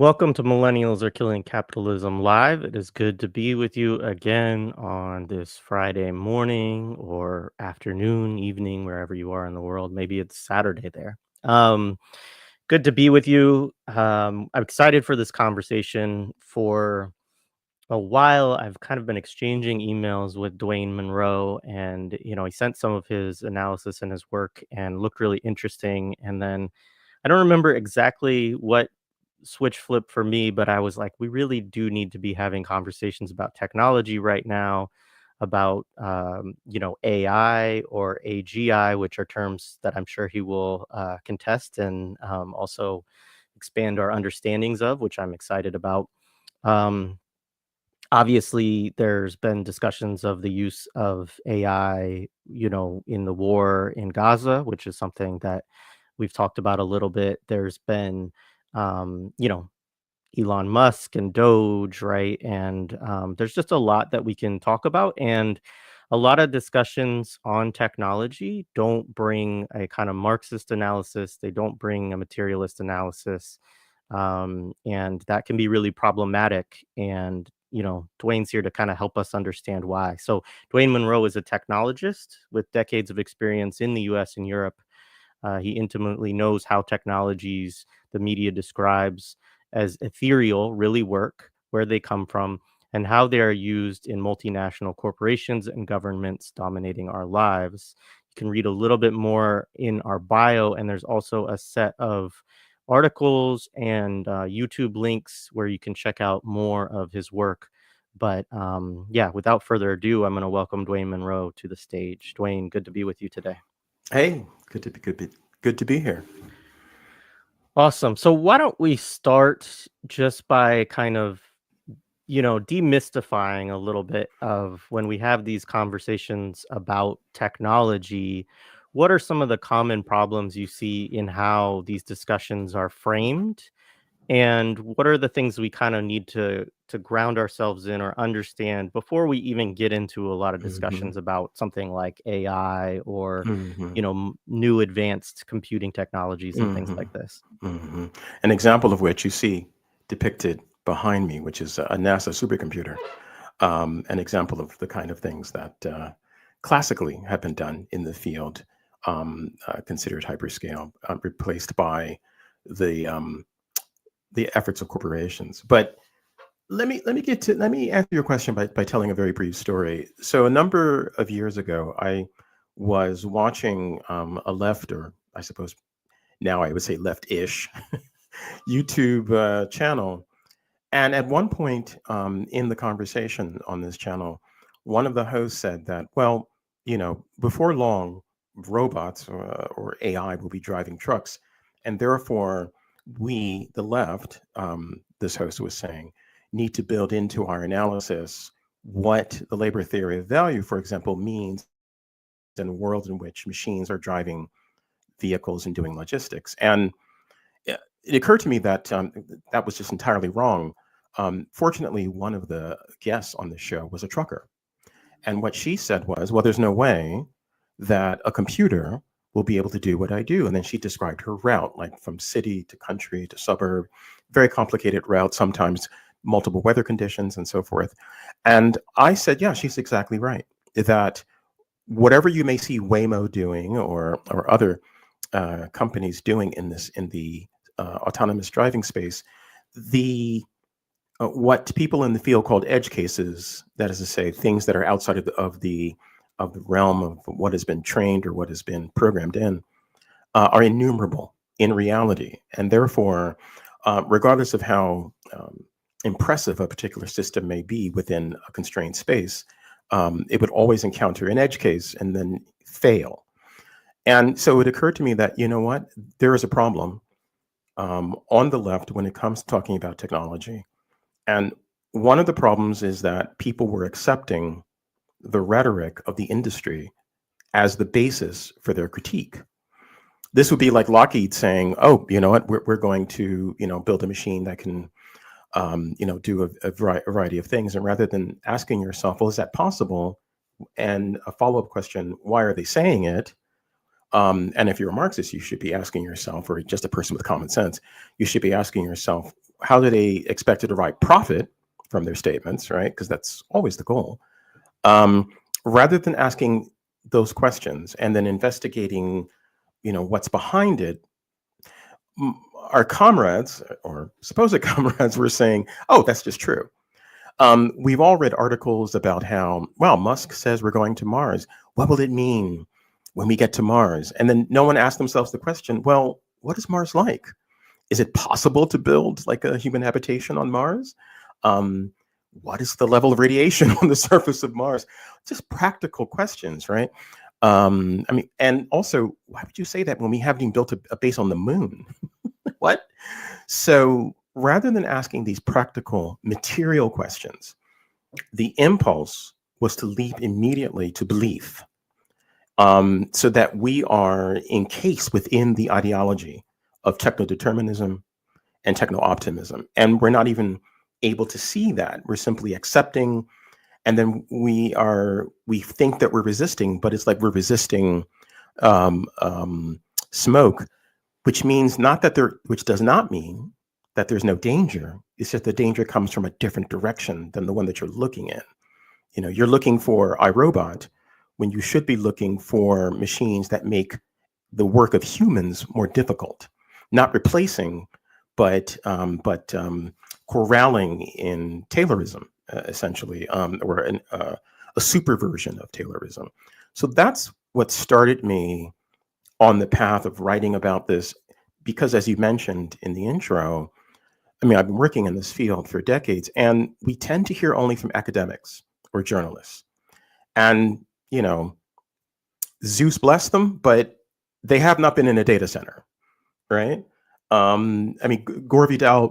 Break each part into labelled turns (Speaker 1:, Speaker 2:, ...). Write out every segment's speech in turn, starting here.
Speaker 1: Welcome to Millennials Are Killing Capitalism Live. It is good to be with you again on this Friday morning or afternoon, evening, wherever you are in the world. Maybe it's Saturday there. Good to be with you. I'm excited for this conversation. For a while, I've kind of been exchanging emails with Dwayne Monroe, and he sent some of his analysis and his work and looked really interesting. And then I don't remember exactly what switch flip for me, but I was like, we really do need to be having conversations about technology right now, about AI or AGI, which are terms that I'm sure he will contest and also expand our understandings of, which I'm excited about. Um, Obviously, there's been discussions of the use of AI, in the war in Gaza, which is something that we've talked about a little bit. There's been um, you know, Elon Musk and Doge, right? And there's just a lot that we can talk about. And a lot of discussions on technology don't bring a kind of Marxist analysis, they don't bring a materialist analysis. And that can be really problematic. And, Dwayne's here to kind of help us understand why. So, Dwayne Monroe is a technologist with decades of experience in the US and Europe. He intimately knows how technologies the media describes as ethereal really work, where they come from, and how they are used in multinational corporations and governments dominating our lives. You can read a little bit more in our bio, and there's also a set of articles and YouTube links where you can check out more of his work. But yeah, without further ado, I'm going to welcome Dwayne Monroe to the stage. Dwayne, good to be with you today.
Speaker 2: Hey, good to be here.
Speaker 1: Awesome. So why don't we start just by kind of, demystifying a little bit of when we have these conversations about technology, what are some of the common problems you see in how these discussions are framed? And what are the things we kind of need to ground ourselves in or understand before we even get into a lot of
Speaker 2: hmm
Speaker 1: discussions about something like AI or,
Speaker 2: hmm
Speaker 1: new advanced computing technologies and things
Speaker 2: hmm
Speaker 1: like this?
Speaker 2: hmm An example of which you see depicted behind me, which is a NASA supercomputer. An example of the kind of things that classically have been done in the field, considered hyperscale, replaced by the um, the efforts of corporations. But let me answer your question by telling a very brief story. So a number of years ago, I was watching a left, or I suppose now I would say left-ish, YouTube channel, and at one point in the conversation on this channel, one of the hosts said that, well, before long, robots or AI will be driving trucks, and therefore we, the left, this host was saying, need to build into our analysis what the labor theory of value, for example, means in a world in which machines are driving vehicles and doing logistics. And it occurred to me that that was just entirely wrong. Fortunately, one of the guests on the show was a trucker. And what she said was, well, there's no way that a computer will be able to do what I do. And then she described her route, like from city to country to suburb, very complicated route, sometimes multiple weather conditions and so forth. And I said, yeah, she's exactly right. That whatever you may see Waymo doing or other companies doing in the autonomous driving space, the what people in the field called edge cases, that is to say, things that are outside of the realm of what has been trained or what has been programmed in, are innumerable in reality, and therefore, regardless of how impressive a particular system may be within a constrained space, it would always encounter an edge case and then fail. And so it occurred to me that, you know what, there is a problem on the left when it comes to talking about technology. And one of the problems is that people were accepting the rhetoric of the industry as the basis for their critique. This would be like Lockheed saying, "Oh, you know what? We're going to, build a machine that can, do a variety of things." And rather than asking yourself, "Well, is that possible?" and a follow-up question, "Why are they saying it?" And if you're a Marxist, you should be asking yourself, or just a person with common sense, you should be asking yourself, how do they expect to derive profit from their statements, right? Because that's always the goal. Um, Rather than asking those questions and then investigating, what's behind it, our comrades or supposed comrades were saying, "Oh, that's just true." We've all read articles about how, well, Musk says we're going to Mars. What will it mean when we get to Mars? And then no one asked themselves the question, well, what is Mars like? Is it possible to build like a human habitation on Mars? Um, what is the level of radiation on the surface of Mars? Just practical questions, right? I mean, and also, why would you say that when we haven't even built a base on the moon? What? So rather than asking these practical material questions, the impulse was to leap immediately to belief, so that we are encased within the ideology of techno-determinism and techno-optimism. And we're not even able to see that. We're simply accepting, and then we think that we're resisting, but it's like we're resisting um, um, smoke, which means not that there, which does not mean that there's no danger. It's just the danger comes from a different direction than the one that you're looking in. You're looking for iRobot when you should be looking for machines that make the work of humans more difficult, not replacing, but corralling in Taylorism, essentially, or a super version of Taylorism. So that's what started me on the path of writing about this, because as you mentioned in the intro, I mean, I've been working in this field for decades, and we tend to hear only from academics or journalists. And, Zeus bless them, but they have not been in a data center, right? I mean, Gore Vidal,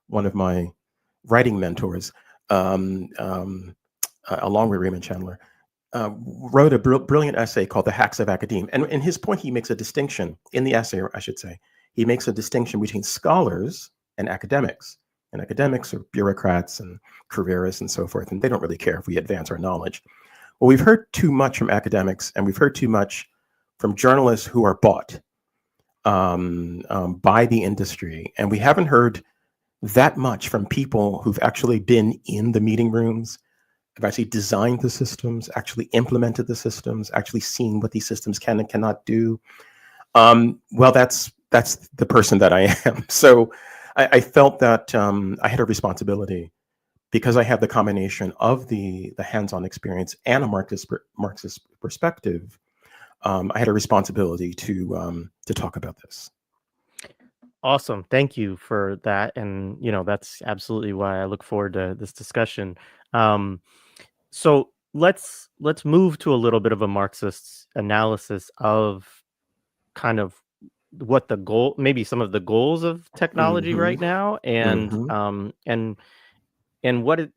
Speaker 2: one of my writing mentors, along with Raymond Chandler, wrote a brilliant essay called The Hacks of Academe. And in his point, he makes a distinction in the essay, or I should say, he makes a distinction between scholars and academics. And academics are bureaucrats and careerists and so forth, and they don't really care if we advance our knowledge. Well, we've heard too much from academics, and we've heard too much from journalists who are bought by the industry. And we haven't heard that much from people who've actually been in the meeting rooms, have actually designed the systems, actually implemented the systems, actually seen what these systems can and cannot do. Well, that's the person that I am. So I felt that I had a responsibility, because I have the combination of the hands-on experience and a Marxist perspective. I had a responsibility to talk about this.
Speaker 1: Awesome. Thank you for that. And, that's absolutely why I look forward to this discussion. Um, so let's move to a little bit of a Marxist analysis of kind of what the goal, maybe some of the goals of technology
Speaker 2: Mm-hmm.
Speaker 1: right now,
Speaker 2: Mm-hmm.
Speaker 1: and what it,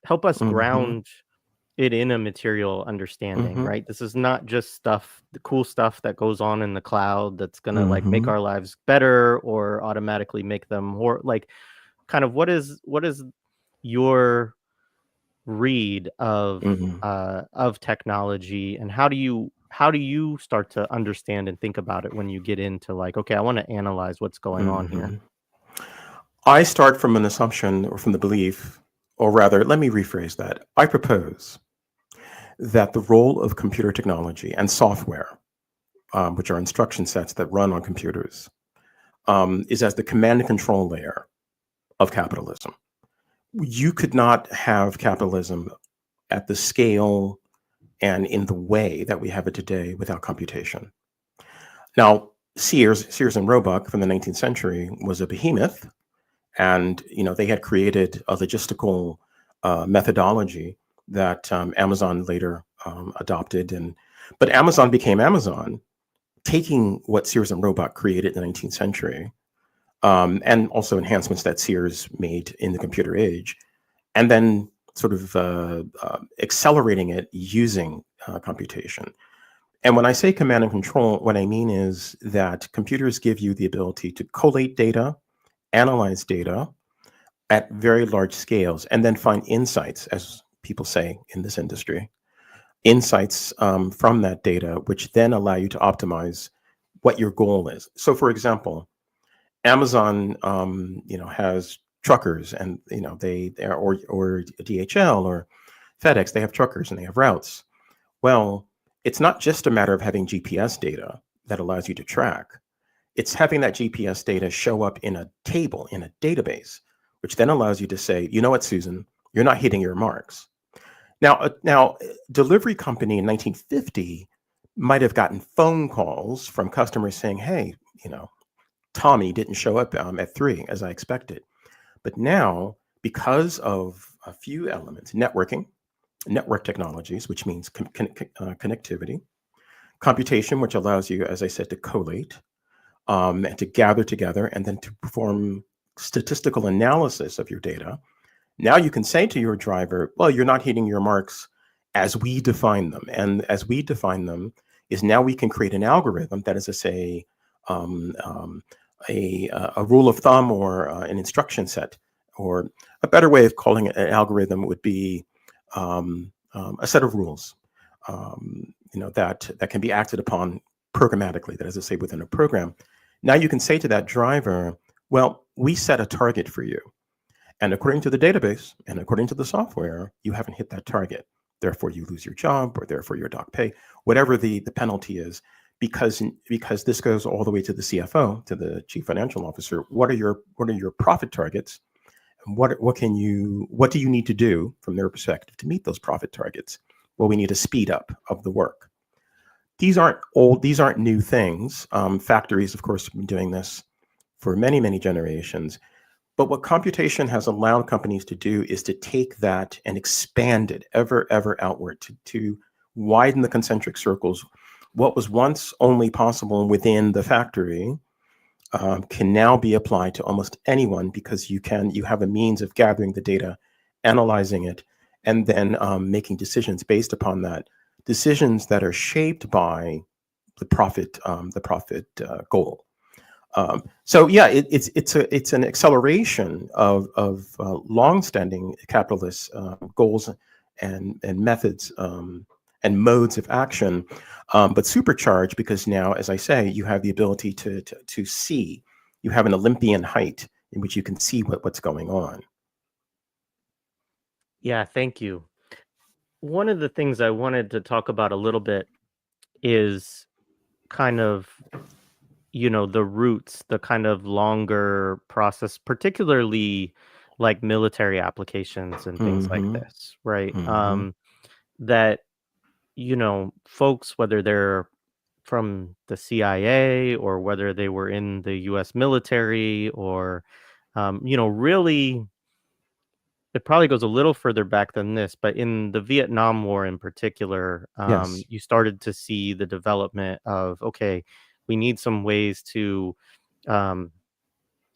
Speaker 1: help us
Speaker 2: Mm-hmm.
Speaker 1: ground it in a material understanding,
Speaker 2: Mm-hmm.
Speaker 1: right? This is not just the cool stuff that goes on in the cloud that's gonna like make
Speaker 2: Mm-hmm.
Speaker 1: our lives better or automatically make them more like kind of what is your read
Speaker 2: Mm-hmm.
Speaker 1: of technology, and how do you start to understand and think about it when you get into like, okay, I want to analyze what's going on here.
Speaker 2: Mm-hmm. I start from an assumption or from the belief, or rather, let me rephrase that. I propose that the role of computer technology and software, which are instruction sets that run on computers, is as the command and control layer of capitalism. You could not have capitalism at the scale and in the way that we have it today without computation. Now, Sears and Roebuck from the 19th century was a behemoth, and they had created a logistical methodology that Amazon later adopted, but Amazon became Amazon, taking what Sears and Roebuck created in the 19th century, and also enhancements that Sears made in the computer age, and then sort of accelerating it using computation. And when I say command and control, what I mean is that computers give you the ability to collate data, analyze data at very large scales, and then find insights, as people say in this industry, insights from that data, which then allow you to optimize what your goal is. So, for example, Amazon, has truckers, and they are, or DHL or FedEx. They have truckers and they have routes. Well, it's not just a matter of having GPS data that allows you to track. It's having that GPS data show up in a table, in a database, which then allows you to say, you know what, Susan, you're not hitting your marks. Now, delivery company in 1950 might have gotten phone calls from customers saying, hey, Tommy didn't show up at 3 as I expected. But now, because of a few elements, network technologies, which means connectivity, computation, which allows you, as I said, to collate, and to gather together and then to perform statistical analysis of your data. Now you can say to your driver, well, you're not hitting your marks as we define them. And as we define them is now we can create an algorithm that is, to say, a rule of thumb or an instruction set, or a better way of calling it an algorithm would be a set of rules, that can be acted upon programmatically, that is to say, within a program. Now you can say to that driver, well, we set a target for you. And according to the database and according to the software, you haven't hit that target. Therefore, you lose your job, or therefore your dock pay, whatever the penalty is, because this goes all the way to the CFO, to the chief financial officer. What are your profit targets? And what do you need to do from their perspective to meet those profit targets? Well, we need a speed up of the work. These aren't new things. Factories, of course, have been doing this for many, many generations. But what computation has allowed companies to do is to take that and expand it ever outward, to widen the concentric circles. What was once only possible within the factory can now be applied to almost anyone, because you have a means of gathering the data, analyzing it, and then making decisions based upon that. Decisions that are shaped by the profit goal. So yeah, it's an acceleration of longstanding capitalist goals and methods and modes of action, but supercharged because now, as I say, you have the ability to see. You have an Olympian height in which you can see what's going on.
Speaker 1: Yeah, thank you. One of the things I wanted to talk about a little bit is kind of, the roots, the kind of longer process, particularly like military applications and things like
Speaker 2: Mm-hmm.
Speaker 1: this, right?
Speaker 2: Mm-hmm.
Speaker 1: That, folks, whether they're from the CIA or whether they were in the US military or, really, it probably goes a little further back than this, but in the Vietnam War in particular,
Speaker 2: Yes.
Speaker 1: you started to see the development of, okay, we need some ways to um,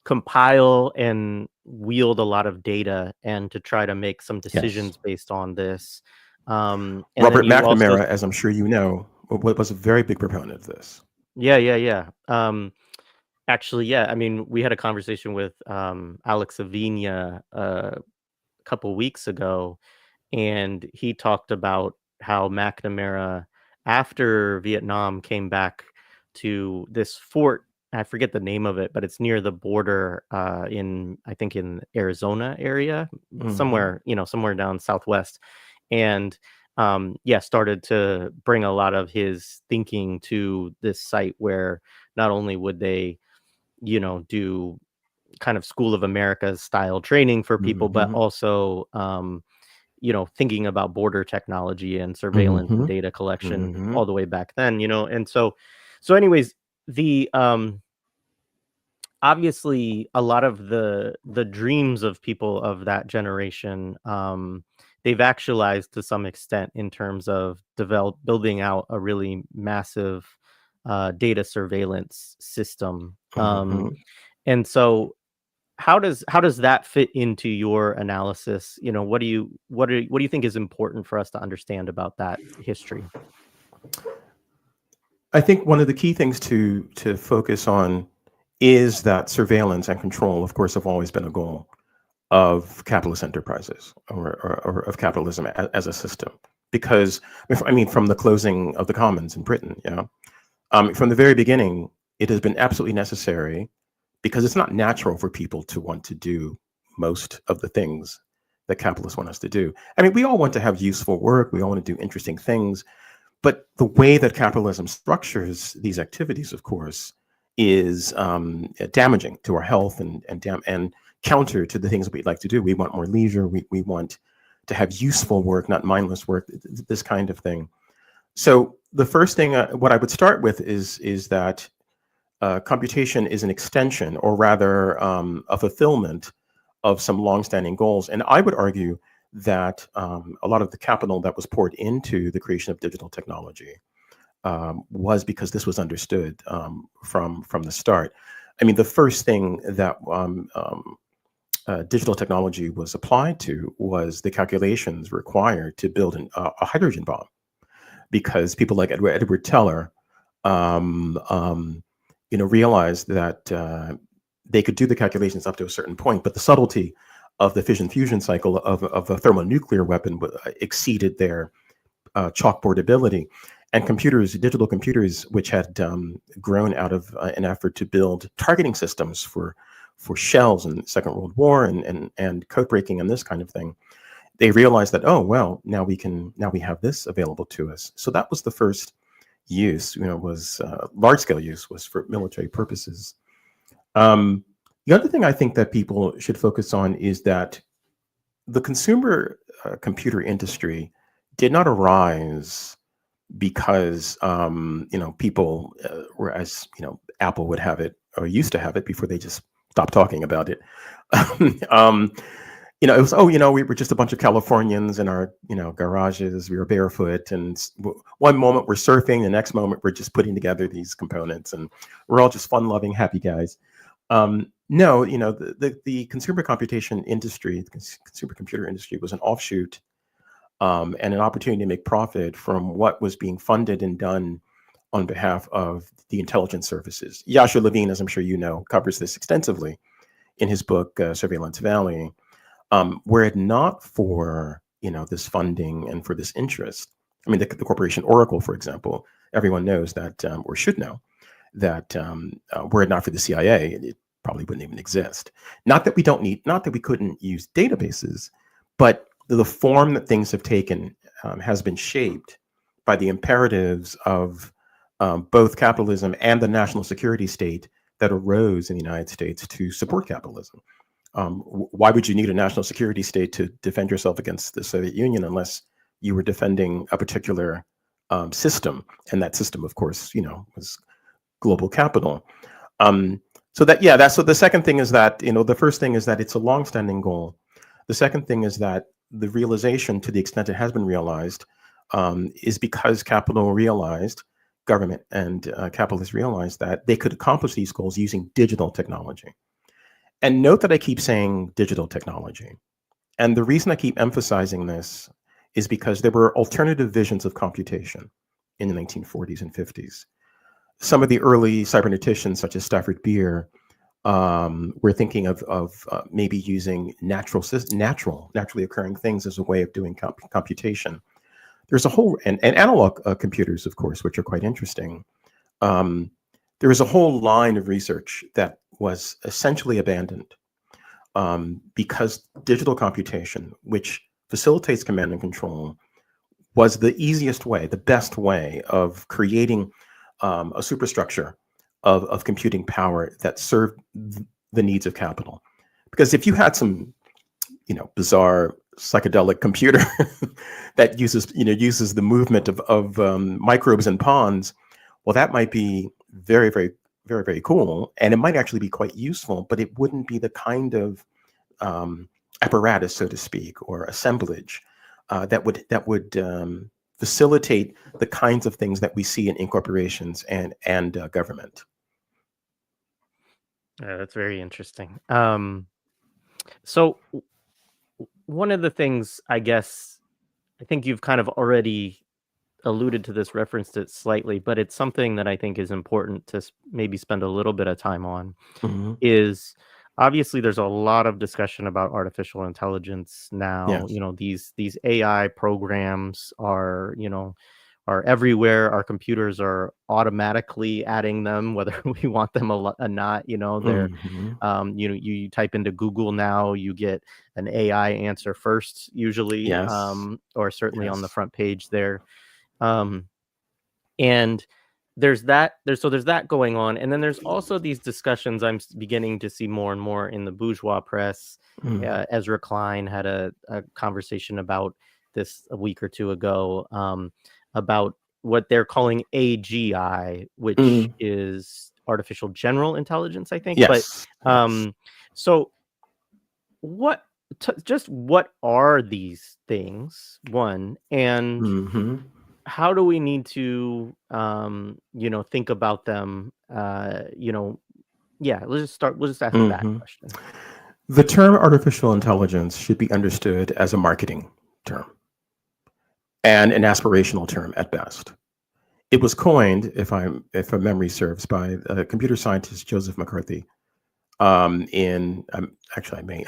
Speaker 1: compile and wield a lot of data and to try to make some
Speaker 2: Yes.
Speaker 1: decisions based on this. And then
Speaker 2: Robert
Speaker 1: you also,
Speaker 2: McNamara, as I'm sure you know, was a very big proponent of this.
Speaker 1: yeah. Actually, yeah, I mean, we had a conversation with Alex Avina a couple weeks ago, and he talked about how McNamara, after Vietnam, came back to this fort. I forget the name of it, but it's near the border I think in Arizona area,
Speaker 2: Mm-hmm.
Speaker 1: somewhere down southwest, and yeah, started to bring a lot of his thinking to this site where not only would they, do kind of School of America style training for people, but
Speaker 2: Mm-hmm.
Speaker 1: also thinking about border technology and surveillance and
Speaker 2: Mm-hmm.
Speaker 1: data collection
Speaker 2: Mm-hmm.
Speaker 1: all the way back then, and so anyways, the obviously a lot of the dreams of people of that generation, they've actualized to some extent in terms of building out a really massive data surveillance system.
Speaker 2: Mm-hmm.
Speaker 1: And so how does that fit into your analysis? What do you think is important for us to understand about that history?
Speaker 2: I think one of the key things to focus on is that surveillance and control, of course, have always been a goal of capitalist enterprises, or of capitalism as a system. Because, I mean, from the closing of the commons in Britain, from the very beginning, it has been absolutely necessary because it's not natural for people to want to do most of the things that capitalists want us to do. I mean, we all want to have useful work, we all want to do interesting things, but the way that capitalism structures these activities, of course, is damaging to our health and counter to the things that we'd like to do. We want more leisure. We want to have useful work, not mindless work. This kind of thing. So the first thing, what I would start with is that computation is an extension, or rather, a fulfillment of some longstanding goals. And I would argue that a lot of the capital that was poured into the creation of digital technology was because this was understood from the start. I mean, the first thing that digital technology was applied to was the calculations required to build a hydrogen bomb, because people like Edward Teller, realized that they could do the calculations up to a certain point, but the subtlety of the fission fusion cycle of a thermonuclear weapon exceeded their chalkboard ability. And digital computers, which had grown out of an effort to build targeting systems for shells in the Second World War and code breaking and this kind of thing, they realized that, oh well, now we have this available to us. So that was the first use. Was large scale use was for military purposes. The other thing I think that people should focus on is that the consumer computer industry did not arise because people were, as Apple would have it, or used to have it before they just stopped talking about it. It was, we were just a bunch of Californians in our garages. We were barefoot, and one moment we're surfing, the next moment we're just putting together these components, and we're all just fun-loving, happy guys. No, the consumer computation industry, the consumer computer industry, was an offshoot and an opportunity to make profit from what was being funded and done on behalf of the intelligence services. Yasha Levine, as I'm sure you know, covers this extensively in his book, Surveillance Valley. Were it not for this funding and for this interest, I mean, the corporation Oracle, for example, everyone knows that, or should know, that were it not for the CIA, it probably wouldn't even exist. Not that we couldn't use databases, but the form that things have taken has been shaped by the imperatives of both capitalism and the national security state that arose in the United States to support capitalism. Why would you need a national security state to defend yourself against the Soviet Union unless you were defending a particular system? And that system, of course, was global capital. So the second thing is that, the first thing is that it's a longstanding goal. The second thing is that the realization, to the extent it has been realized, is because government and capitalists realized that they could accomplish these goals using digital technology. And note that I keep saying digital technology. And the reason I keep emphasizing this is because there were alternative visions of computation in the 1940s and 50s. Some of the early cyberneticians, such as Stafford Beer, were thinking of maybe using naturally occurring things as a way of doing computation. There's a whole, and analog computers, of course, which are quite interesting. There is a whole line of research that was essentially abandoned because digital computation, which facilitates command and control, was the easiest way, the best way of creating a superstructure of computing power that served the needs of capital. Because if you had some, bizarre psychedelic computer that uses the movement of microbes and pawns, well, that might be very, very, very, very cool, and it might actually be quite useful, but it wouldn't be the kind of apparatus, so to speak, or assemblage that would facilitate the kinds of things that we see in corporations and government.
Speaker 1: Yeah, that's very interesting. So one of the things, I guess, I think you've kind of already alluded to this, referenced it slightly, but it's something that I think is important to maybe spend a little bit of time on,
Speaker 2: Mm-hmm.
Speaker 1: is obviously there's a lot of discussion about artificial intelligence now.
Speaker 2: Yes.
Speaker 1: These AI programs are, are everywhere. Our computers are automatically adding them, whether we want them or not. They're,
Speaker 2: Hmm.
Speaker 1: you type into Google now, you get an AI answer first, usually,
Speaker 2: Yes.
Speaker 1: or certainly on the
Speaker 2: Yes.
Speaker 1: front page there. Um, and there's that going on, and then there's also these discussions beginning to see more and more in the bourgeois press.
Speaker 2: Mm.
Speaker 1: Ezra Klein had a conversation about this a week or two ago, about what they're calling AGI, which
Speaker 2: Mm.
Speaker 1: is artificial general intelligence, I think. But
Speaker 2: Yes. Yes.
Speaker 1: um, so what just what are these things, one, and
Speaker 2: Hmm.
Speaker 1: how do we need to think about them? Yeah, we'll just ask that
Speaker 2: Hmm.
Speaker 1: question.
Speaker 2: The term artificial intelligence should be understood as a marketing term and an aspirational term at best. It was coined, if a memory serves, by computer scientist Joseph McCarthy. In Actually, I may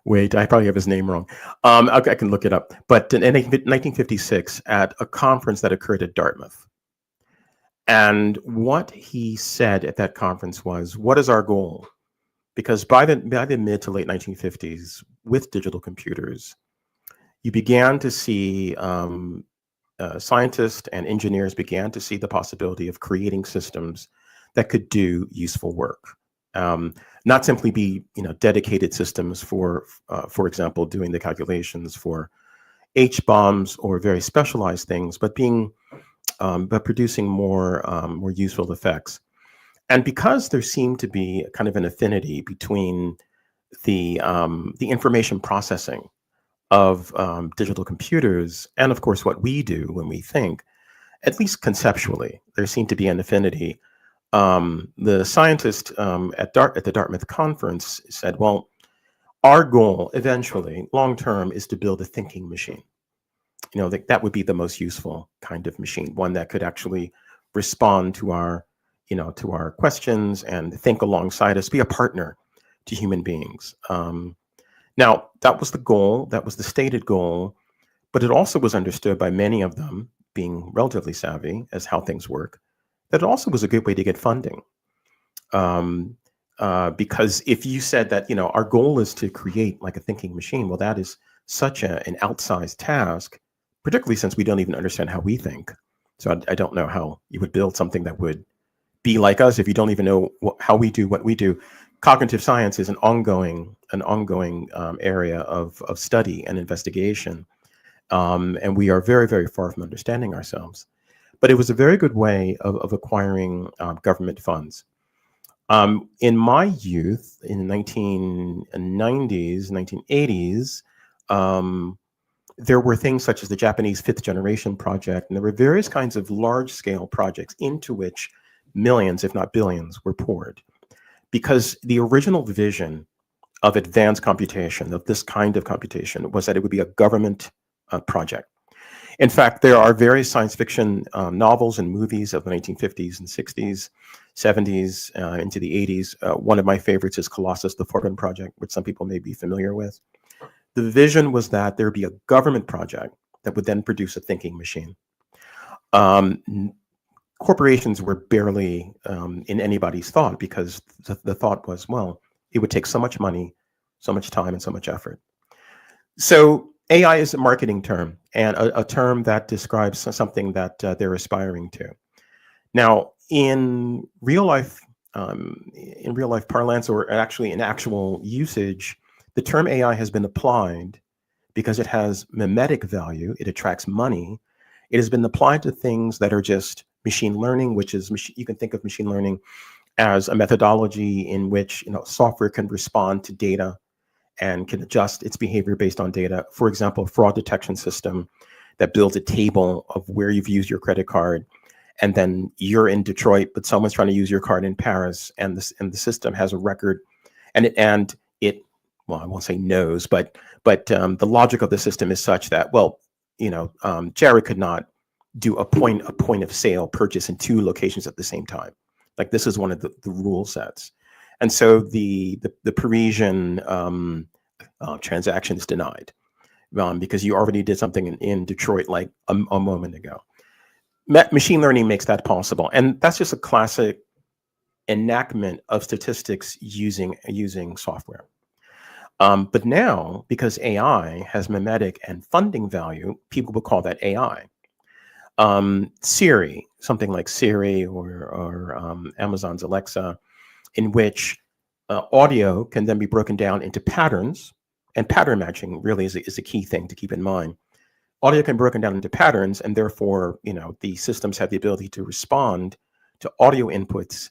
Speaker 2: wait. I probably have his name wrong. I can look it up. But in 1956, at a conference that occurred at Dartmouth, and what he said at that conference was, "What is our goal?" Because by the mid to late 1950s, with digital computers, you began to see scientists and engineers began to see the possibility of creating systems that could do useful work. Um, Not simply be dedicated systems for example, doing the calculations for H bombs or very specialized things, but producing more useful effects. And because there seemed to be kind of an affinity between the information processing of digital computers and, of course, what we do when we think, at least conceptually, there seemed to be an affinity. The scientist at the Dartmouth conference said, "Well, our goal eventually, long term, is to build a thinking machine. That would be the most useful kind of machine, one that could actually respond to our questions and think alongside us, be a partner to human beings." Now, that was the goal. That was the stated goal. But it also was understood by many of them, being relatively savvy as how things work, that it also was a good way to get funding. Um, because if you said that, our goal is to create like a thinking machine, well, that is such an outsized task, particularly since we don't even understand how we think. So I don't know how you would build something that would be like us if you don't even know how we do what we do. Cognitive science is an ongoing area of study and investigation, and we are very, very far from understanding ourselves. But it was a very good way of acquiring government funds. In my youth, in the 1990s, 1980s, um, there were things such as the Japanese Fifth Generation Project, and there were various kinds of large scale projects into which millions, if not billions, were poured. Because the original vision of advanced computation, of this kind of computation, was that it would be a government project. In fact, there are various science fiction novels and movies of the 1950s and 60s, 70s, into the 80s. One of my favorites is Colossus, the Fortune Project, which some people may be familiar with. The vision was that there would be a government project that would then produce a thinking machine. Um, Corporations were barely in anybody's thought, because the thought was, well, it would take so much money, so much time, and so much effort. So AI is a marketing term, and a term that describes something that they're aspiring to. Now, in real life parlance, or actually in actual usage, the term AI has been applied because it has mimetic value. It attracts money. It has been applied to things that are just machine learning, which is you can think of machine learning as a methodology in which software can respond to data and can adjust its behavior based on data. For example, a fraud detection system that builds a table of where you've used your credit card, and then you're in Detroit, but someone's trying to use your card in Paris, and the system has a record, and it well, I won't say knows, but the logic of the system is such that, well, Jared could not do a point of sale purchase in two locations at the same time. Like, this is one of the rule sets. And so the Parisian transaction is denied, because you already did something in Detroit like a moment ago. Machine learning makes that possible, and that's just a classic enactment of statistics using software. But now, because AI has mimetic and funding value, people will call that AI. Siri, something like Siri or Amazon's Alexa, in which audio can then be broken down into patterns, and pattern matching really is a key thing to keep in mind. Audio can be broken down into patterns, and therefore, the systems have the ability to respond to audio inputs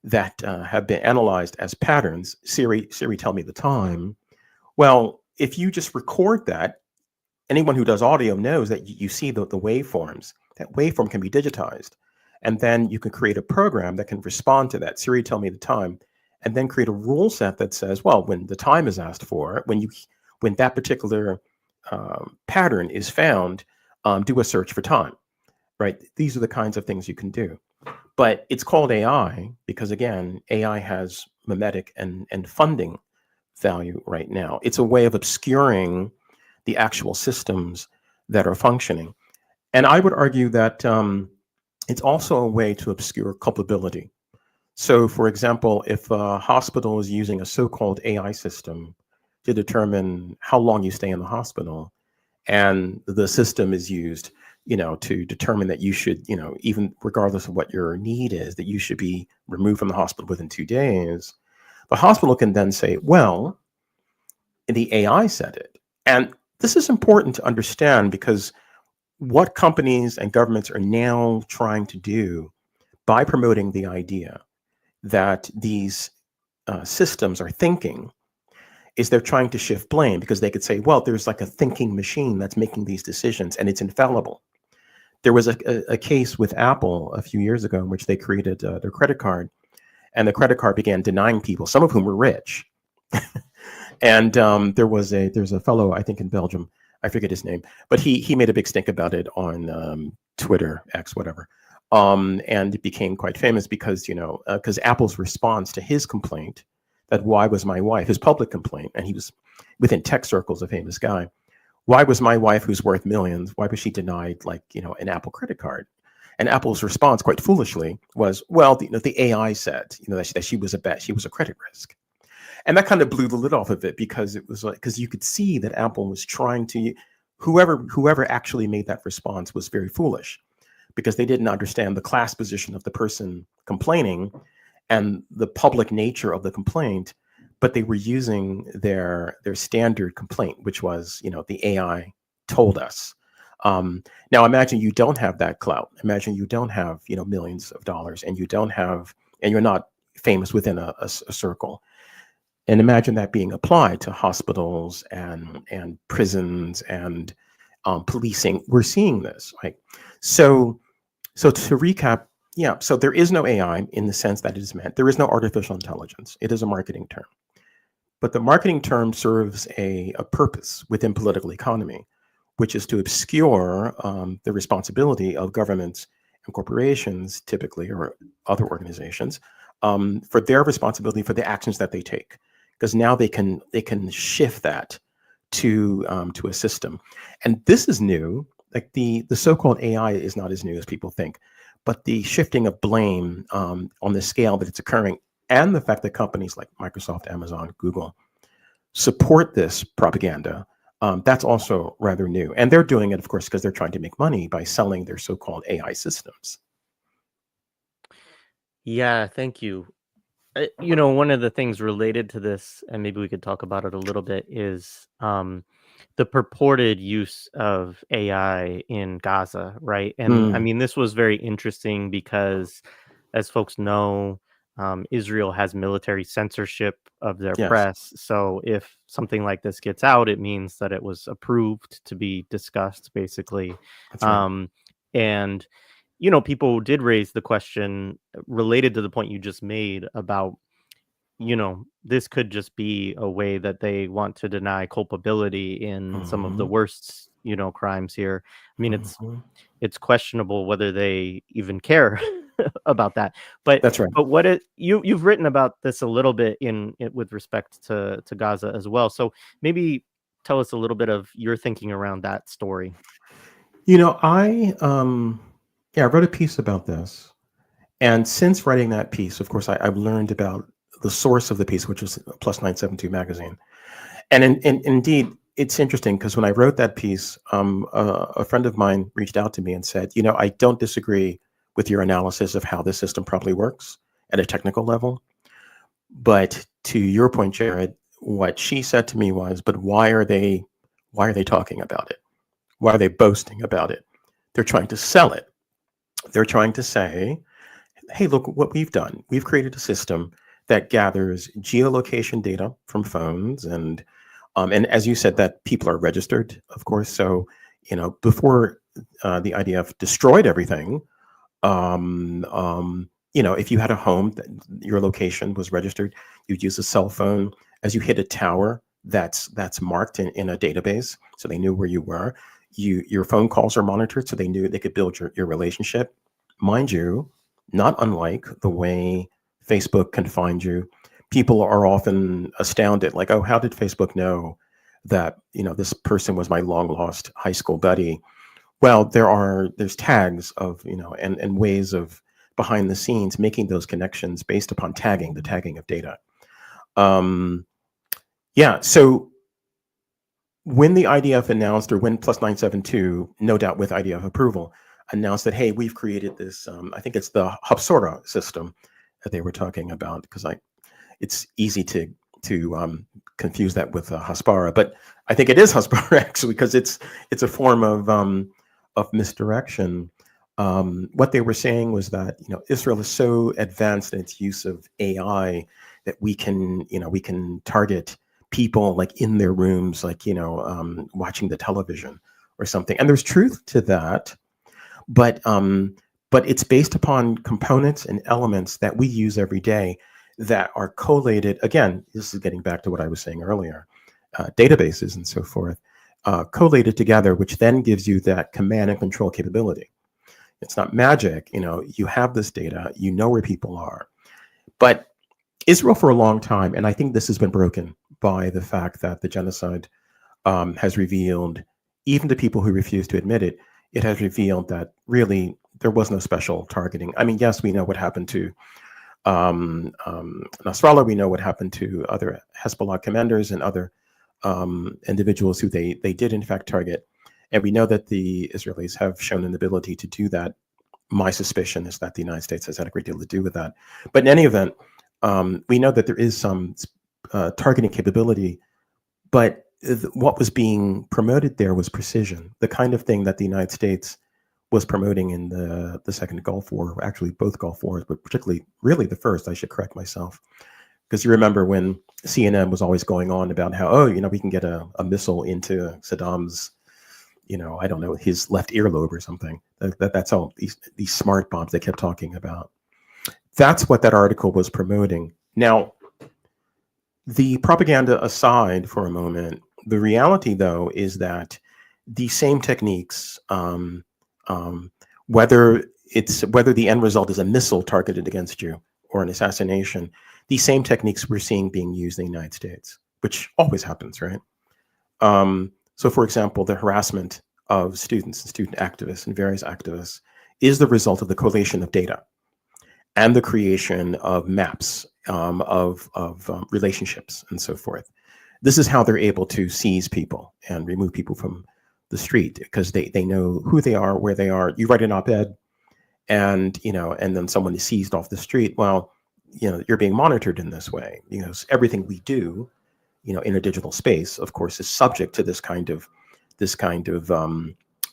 Speaker 2: that have been analyzed as patterns. Siri, tell me the time. Well, if you just record that, anyone who does audio knows that you see the waveforms. That waveform can be digitized, and then you can create a program that can respond to that. Siri, tell me the time, and then create a rule set that says, well, when the time is asked for, when that particular pattern is found, do a search for time. Right? These are the kinds of things you can do. But it's called AI because, again, AI has mimetic and funding value right now. It's a way of obscuring the actual systems that are functioning. And I would argue that it's also a way to obscure culpability. So, for example, if a hospital is using a so-called AI system to determine how long you stay in the hospital, and the system is used, to determine that you should, even regardless of what your need is, that you should be removed from the hospital within 2 days, the hospital can then say, well, the AI said it. And this is important to understand because what companies and governments are now trying to do by promoting the idea that these systems are thinking is they're trying to shift blame because they could say, well, there's like a thinking machine that's making these decisions and it's infallible. There was a case with Apple a few years ago in which they created their credit card, and the credit card began denying people, some of whom were rich. And there's a fellow, I think in Belgium, I forget his name, but he made a big stink about it on Twitter, X, whatever. And it became quite famous because, because Apple's response to his complaint that why was my wife, his public complaint, and he was within tech circles a famous guy, why was my wife, who's worth millions, why was she denied an Apple credit card? And Apple's response, quite foolishly, was, well, the AI said, that she was a credit risk. And that kind of blew the lid off of it because it was because you could see that Apple was trying to, whoever actually made that response was very foolish because they didn't understand the class position of the person complaining and the public nature of the complaint, but they were using their standard complaint, which was, the AI told us. Now imagine you don't have that clout. Imagine you don't have, millions of dollars, and you're not famous within a circle. And imagine that being applied to hospitals and prisons and policing. We're seeing this, right? So to recap, yeah. So there is no AI in the sense that it is meant. There is no artificial intelligence. It is a marketing term, but the marketing term serves a purpose within political economy, which is to obscure the responsibility of governments and corporations, typically, or other organizations, for their responsibility for the actions that they take. Because now they can shift that to a system, and this is new. Like the so-called AI is not as new as people think, but the shifting of blame on the scale that it's occurring, and the fact that companies like Microsoft, Amazon, Google support this propaganda, that's also rather new. And they're doing it, of course, because they're trying to make money by selling their so-called AI systems.
Speaker 1: Yeah, thank you. One of the things related to this, and maybe we could talk about it a little bit, is the purported use of AI in Gaza, right? And I
Speaker 2: Mm,
Speaker 1: mean, this was very interesting because, as folks know, Israel has military censorship of their
Speaker 2: yes,
Speaker 1: press. So if something like this gets out, it means that it was approved to be discussed, basically.
Speaker 2: that's right.
Speaker 1: Um, and people did raise the question related to the point you just made about, this could just be a way that they want to deny culpability in some of the
Speaker 2: Hmm.
Speaker 1: worst, crimes here. I mean,
Speaker 2: Hmm.
Speaker 1: it's questionable whether they even care about that. But
Speaker 2: That's right.
Speaker 1: what you've written about this a little bit in it with respect to Gaza as well. So maybe tell us a little bit of your thinking around that story.
Speaker 2: I Yeah, I wrote a piece about this. And since writing that piece, of course, I've learned about the source of the piece, which was Plus 972 magazine. And indeed, it's interesting because when I wrote that piece, a friend of mine reached out to me and said, I don't disagree with your analysis of how this system probably works at a technical level. But to your point, Jared, what she said to me was, but why are they talking about it? Why are they boasting about it? They're trying to sell it. They're trying to say, hey, look what we've done. We've created a system that gathers geolocation data from phones, and as you said, that people are registered, of course. So, before the IDF destroyed everything, if you had a home that your location was registered, you'd use a cell phone. As you hit a tower, that's marked in a database, so they knew where you were. Your phone calls are monitored, so they knew they could build your relationship. Mind you, not unlike the way Facebook can find you. People are often astounded, like, oh, how did Facebook know that this person was my long lost high school buddy? Well, there's tags of and ways of behind the scenes making those connections based upon the tagging of data. Um, yeah, so when the IDF announced, or when Plus 972, no doubt with IDF approval, announced that, hey, we've created this, I think it's the Hapsora system that they were talking about, because it's easy to confuse that with Haspara, but I think it is Haspara actually, because it's a form of misdirection. What they were saying was that Israel is so advanced in its use of AI that we can target people like in their rooms, like watching the television or something. And there's truth to that, but it's based upon components and elements that we use every day that are collated. Again, this is getting back to what I was saying earlier, databases and so forth, collated together, which then gives you that command and control capability. It's not magic. You have this data, you know where people are. But Israel, for a long time, and I think this has been broken by the fact that the genocide has revealed, even to people who refuse to admit it, it has revealed that really there was no special targeting. I mean, yes, we know what happened to Nasrallah. We know what happened to other Hezbollah commanders and other individuals who they did in fact target. And we know that the Israelis have shown an ability to do that. My suspicion is that the United States has had a great deal to do with that. But in any event, we know that there is some targeting capability, but what was being promoted there was precision, the kind of thing that the United States was promoting in the second Gulf War, actually both Gulf Wars, but particularly really the first. I should correct myself, because you remember when CNN was always going on about how, oh, we can get a missile into Saddam's, I don't know, his left earlobe or something. That's all these smart bombs they kept talking about. That's what that article was promoting. Now, the propaganda aside for a moment, the reality, though, is that the same techniques, whether the end result is a missile targeted against you or an assassination, these same techniques we're seeing being used in the United States, which always happens, right? So, for example, the harassment of students and student activists and various activists is the result of the collation of data and the creation of maps of relationships and so forth. This is how they're able to seize people and remove people from the street, because they know who they are, where they are. You write an op-ed, and then someone is seized off the street. Well, you're being monitored in this way. So everything we do, in a digital space, of course, is subject to this kind of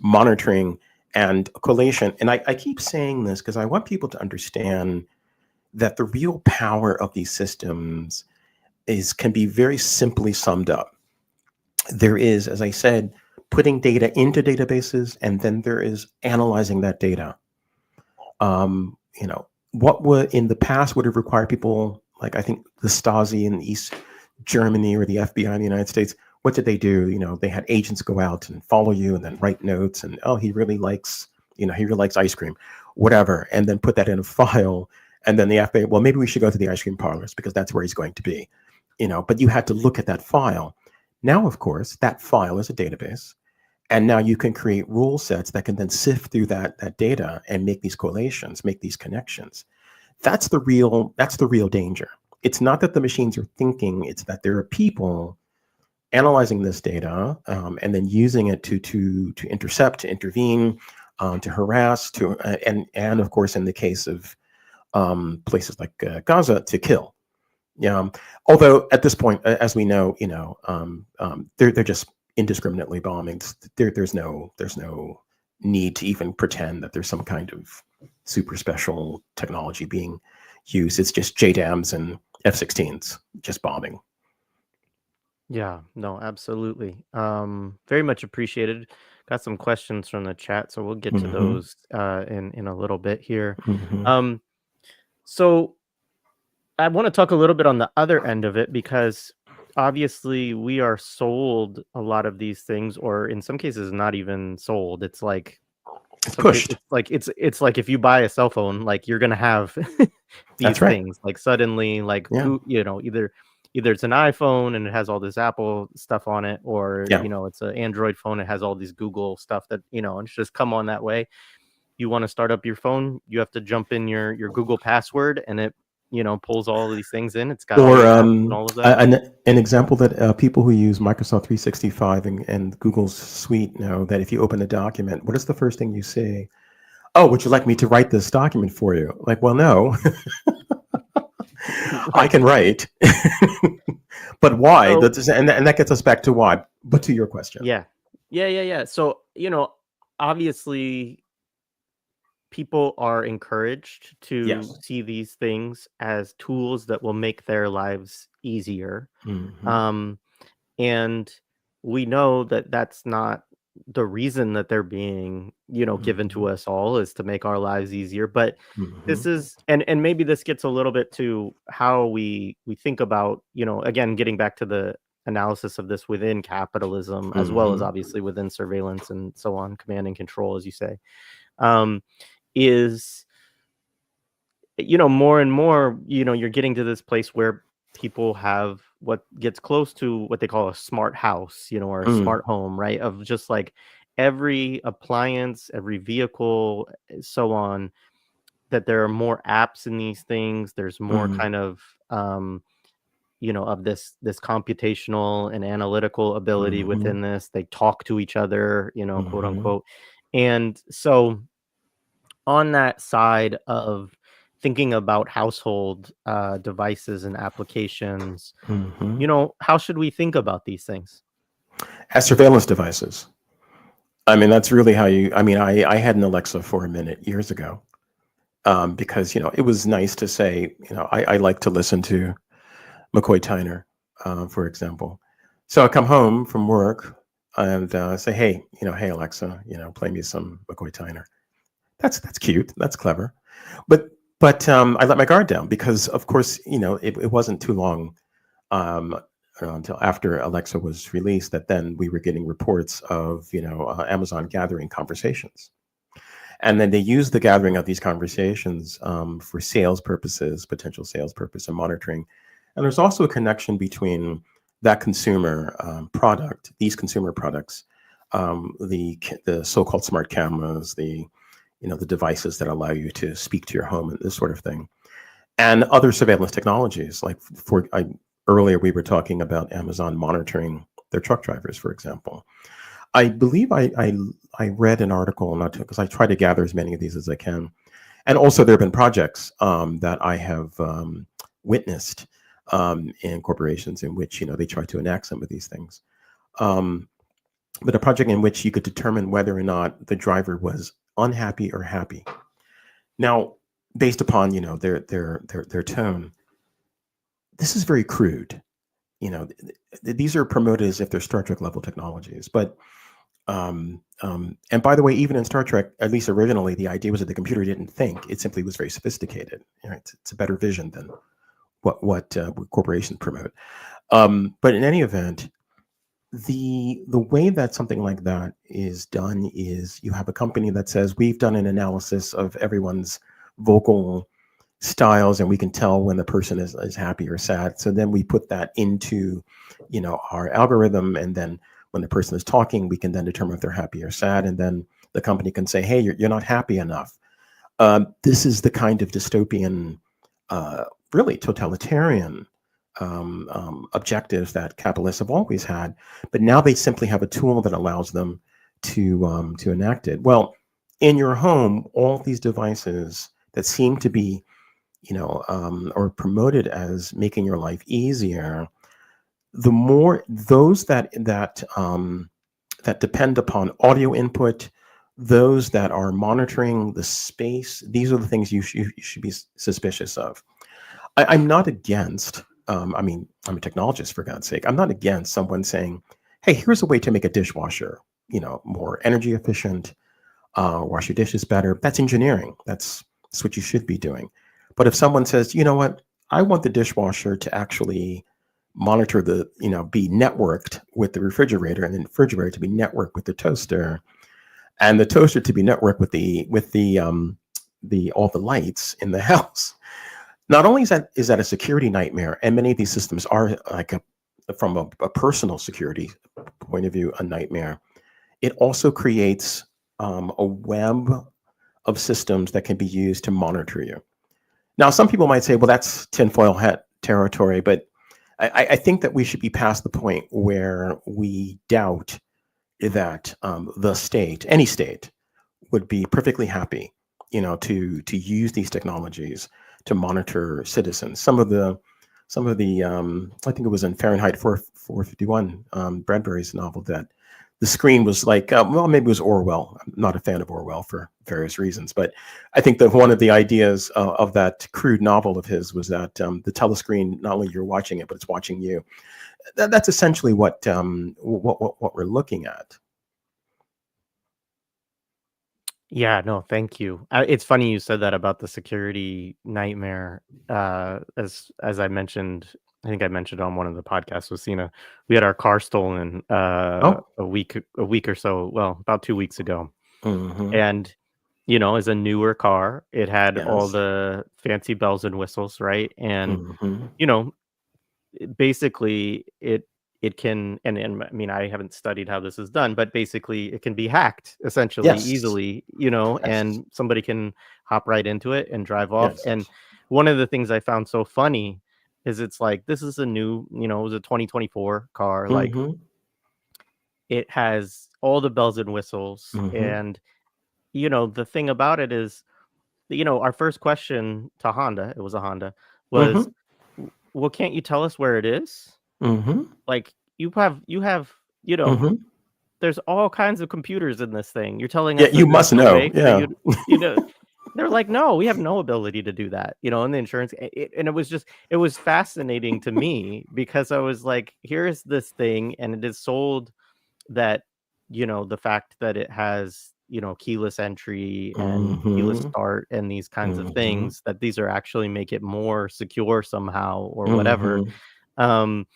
Speaker 2: monitoring and collation. And I keep saying this because I want people to understand that the real power of these systems can be very simply summed up. There is, as I said, putting data into databases, and then there is analyzing that data. What would in the past would have required people like, I think, the Stasi in East Germany or the FBI in the United States. What did they do? They had agents go out and follow you and then write notes, and he really likes ice cream, whatever, and then put that in a file. And then the FBI, well, maybe we should go to the ice cream parlors because that's where he's going to be, but you had to look at that file. Now, of course, that file is a database, And now you can create rule sets that can then sift through that data and make these correlations, make these connections. That's the real danger. It's not that the machines are thinking, it's that there are people analyzing this data, and then using it to intercept, to intervene, to harass, and of course, in the case of places like Gaza, to kill. Yeah. Although at this point, as we know, they're just indiscriminately bombing. There's no need to even pretend that there's some kind of super special technology being used. It's just JDAMs and F-16s just bombing.
Speaker 1: Yeah, no, absolutely. Very much appreciated. Got some questions from the chat, so we'll get to
Speaker 2: Mm-hmm.
Speaker 1: those in a little bit here.
Speaker 2: Mm-hmm.
Speaker 1: Um, so I want to talk a little bit on the other end of it because obviously we are sold a lot of these things, or in some cases not even sold. It's like
Speaker 2: It's pushed.
Speaker 1: it's like if you buy a cell phone, like you're gonna have these
Speaker 2: That's right.
Speaker 1: things like suddenly like
Speaker 2: Yeah.
Speaker 1: either it's an iPhone and it has all this Apple stuff on it, or
Speaker 2: Yeah.
Speaker 1: it's an Android phone, it has all these Google stuff that and it's just come on that way. You want to start up your phone, you have to jump in your Google password, and it pulls all of these things in. It's got all
Speaker 2: Or
Speaker 1: your apps and all of that.
Speaker 2: an example that people who use Microsoft 365 and Google's suite know that if you open a document, what is the first thing you see? Oh, would you like me to write this document for you? Like, well, no, I
Speaker 1: Right.
Speaker 2: can write. But why?
Speaker 1: So
Speaker 2: And that gets us back to why. But to your question.
Speaker 1: yeah. So obviously people are encouraged to
Speaker 2: Yes.
Speaker 1: see these things as tools that will make their lives easier.
Speaker 2: Mm-hmm.
Speaker 1: Um, and we know that that's not the reason that they're being, given
Speaker 2: Mm-hmm.
Speaker 1: to us all, is to make our lives easier. But
Speaker 2: Mm-hmm.
Speaker 1: this is, and maybe this gets a little bit to how we think about, again, getting back to the analysis of this within capitalism, as well as
Speaker 2: Mm-hmm.
Speaker 1: obviously within surveillance and so on, command and control, as you say. Um, is more and more you're getting to this place where people have what gets close to what they call a smart house, or a
Speaker 2: Mm-hmm.
Speaker 1: smart home, right? Of just like every appliance, every vehicle, so on, that there are more apps in these things. There's more
Speaker 2: Mm-hmm.
Speaker 1: kind of of this computational and analytical ability
Speaker 2: Mm-hmm.
Speaker 1: within this. They talk to each other, quote
Speaker 2: Mm-hmm.
Speaker 1: unquote. And so on that side of thinking about household devices and applications,
Speaker 2: Mm-hmm.
Speaker 1: how should we think about these things?
Speaker 2: As surveillance devices. I mean, that's really how you. I mean, I had an Alexa for a minute years ago, because it was nice to say, I like to listen to McCoy Tyner, for example. So I come home from work and say, hey, hey Alexa, play me some McCoy Tyner. That's cute. That's clever. But I let my guard down because, of course, it wasn't too long, um, until after Alexa was released that then we were getting reports of Amazon gathering conversations. And then they use the gathering of these conversations, for sales purposes, potential sales purpose, and monitoring. And there's also a connection between that consumer product, these consumer products, the so-called smart cameras, the devices that allow you to speak to your home and this sort of thing, and other surveillance technologies. Like earlier, we were talking about Amazon monitoring their truck drivers, for example. I believe I read an article, not because I try to gather as many of these as I can, and also there have been projects that I have witnessed in corporations in which they try to enact some of these things. Um, but a project in which you could determine whether or not the driver was unhappy or happy. Now, based upon their tone, this is very crude. These are promoted as if they're Star Trek level technologies, but and by the way, even in Star Trek, at least originally, the idea was that the computer didn't think; it simply was very sophisticated. It's a better vision than what corporations promote. But in any event, the way that something like that is done is you have a company that says we've done an analysis of everyone's vocal styles and we can tell when the person is happy or sad. So then we put that into our algorithm, and then when the person is talking, we can then determine if they're happy or sad, and then the company can say, hey, you're not happy enough. This is the kind of dystopian, really totalitarian objectives that capitalists have always had, but now they simply have a tool that allows them to enact it. Well, in your home, all these devices that seem to be, or promoted as making your life easier, the more those that depend upon audio input, those that are monitoring the space, these are the things you should be suspicious of. I'm not against. I'm a technologist, for God's sake. I'm not against someone saying, "Hey, here's a way to make a dishwasher, more energy efficient, wash your dishes better." That's engineering. That's what you should be doing. But if someone says, "You know what? I want the dishwasher to actually monitor be networked with the refrigerator, and the refrigerator to be networked with the toaster, and the toaster to be networked with the all the lights in the house." Not only is that a security nightmare, and many of these systems are like from a personal security point of view, a nightmare. It also creates a web of systems that can be used to monitor you. Now, some people might say, well, that's tinfoil hat territory, but I think that we should be past the point where we doubt that the state, any state, would be perfectly happy, to use these technologies to monitor citizens. Some of the, I think it was in Fahrenheit 451, Bradbury's novel, that the screen was like, well, maybe it was Orwell. I'm not a fan of Orwell for various reasons, but I think that one of the ideas of that crude novel of his was that the telescreen, not only you're watching it, but it's watching you. That's essentially what we're looking at.
Speaker 1: Yeah, no, thank you. It's funny you said that about the security nightmare. As I mentioned, I think I mentioned on one of the podcasts with Sina, we had our car stolen
Speaker 2: Oh,
Speaker 1: a week or so, well, about 2 weeks ago.
Speaker 2: mm-hmm.
Speaker 1: And as a newer car, it had all
Speaker 2: Yes.
Speaker 1: the fancy bells and whistles, right? And
Speaker 2: Mm-hmm.
Speaker 1: you know, basically it can, and I mean, I haven't studied how this is done, but basically it can be hacked essentially
Speaker 2: Yes.
Speaker 1: easily,
Speaker 2: Yes.
Speaker 1: and somebody can hop right into it and drive off.
Speaker 2: Yes.
Speaker 1: And one of the things I found so funny is it's like, this is a new, it was a 2024 car, like
Speaker 2: Mm-hmm.
Speaker 1: it has all the bells and whistles.
Speaker 2: Mm-hmm.
Speaker 1: And the thing about it is, our first question to Honda, it was a Honda, was,
Speaker 2: Mm-hmm.
Speaker 1: well, can't you tell us where it is?
Speaker 2: Mm-hmm.
Speaker 1: Like, you have,
Speaker 2: Mm-hmm.
Speaker 1: there's all kinds of computers in this thing. You're telling
Speaker 2: Yeah,
Speaker 1: us
Speaker 2: you
Speaker 1: that there's
Speaker 2: must
Speaker 1: no
Speaker 2: know.
Speaker 1: way for
Speaker 2: Yeah.
Speaker 1: you to, you know, they're like, no, we have no ability to do that, and the insurance, and it was fascinating to me because I was like, here's this thing, and it is sold that, the fact that it has, keyless entry and keyless
Speaker 2: Mm-hmm.
Speaker 1: start and these kinds of
Speaker 2: Mm-hmm.
Speaker 1: things, that these are actually make it more secure somehow or whatever.
Speaker 2: Mm-hmm.
Speaker 1: Um,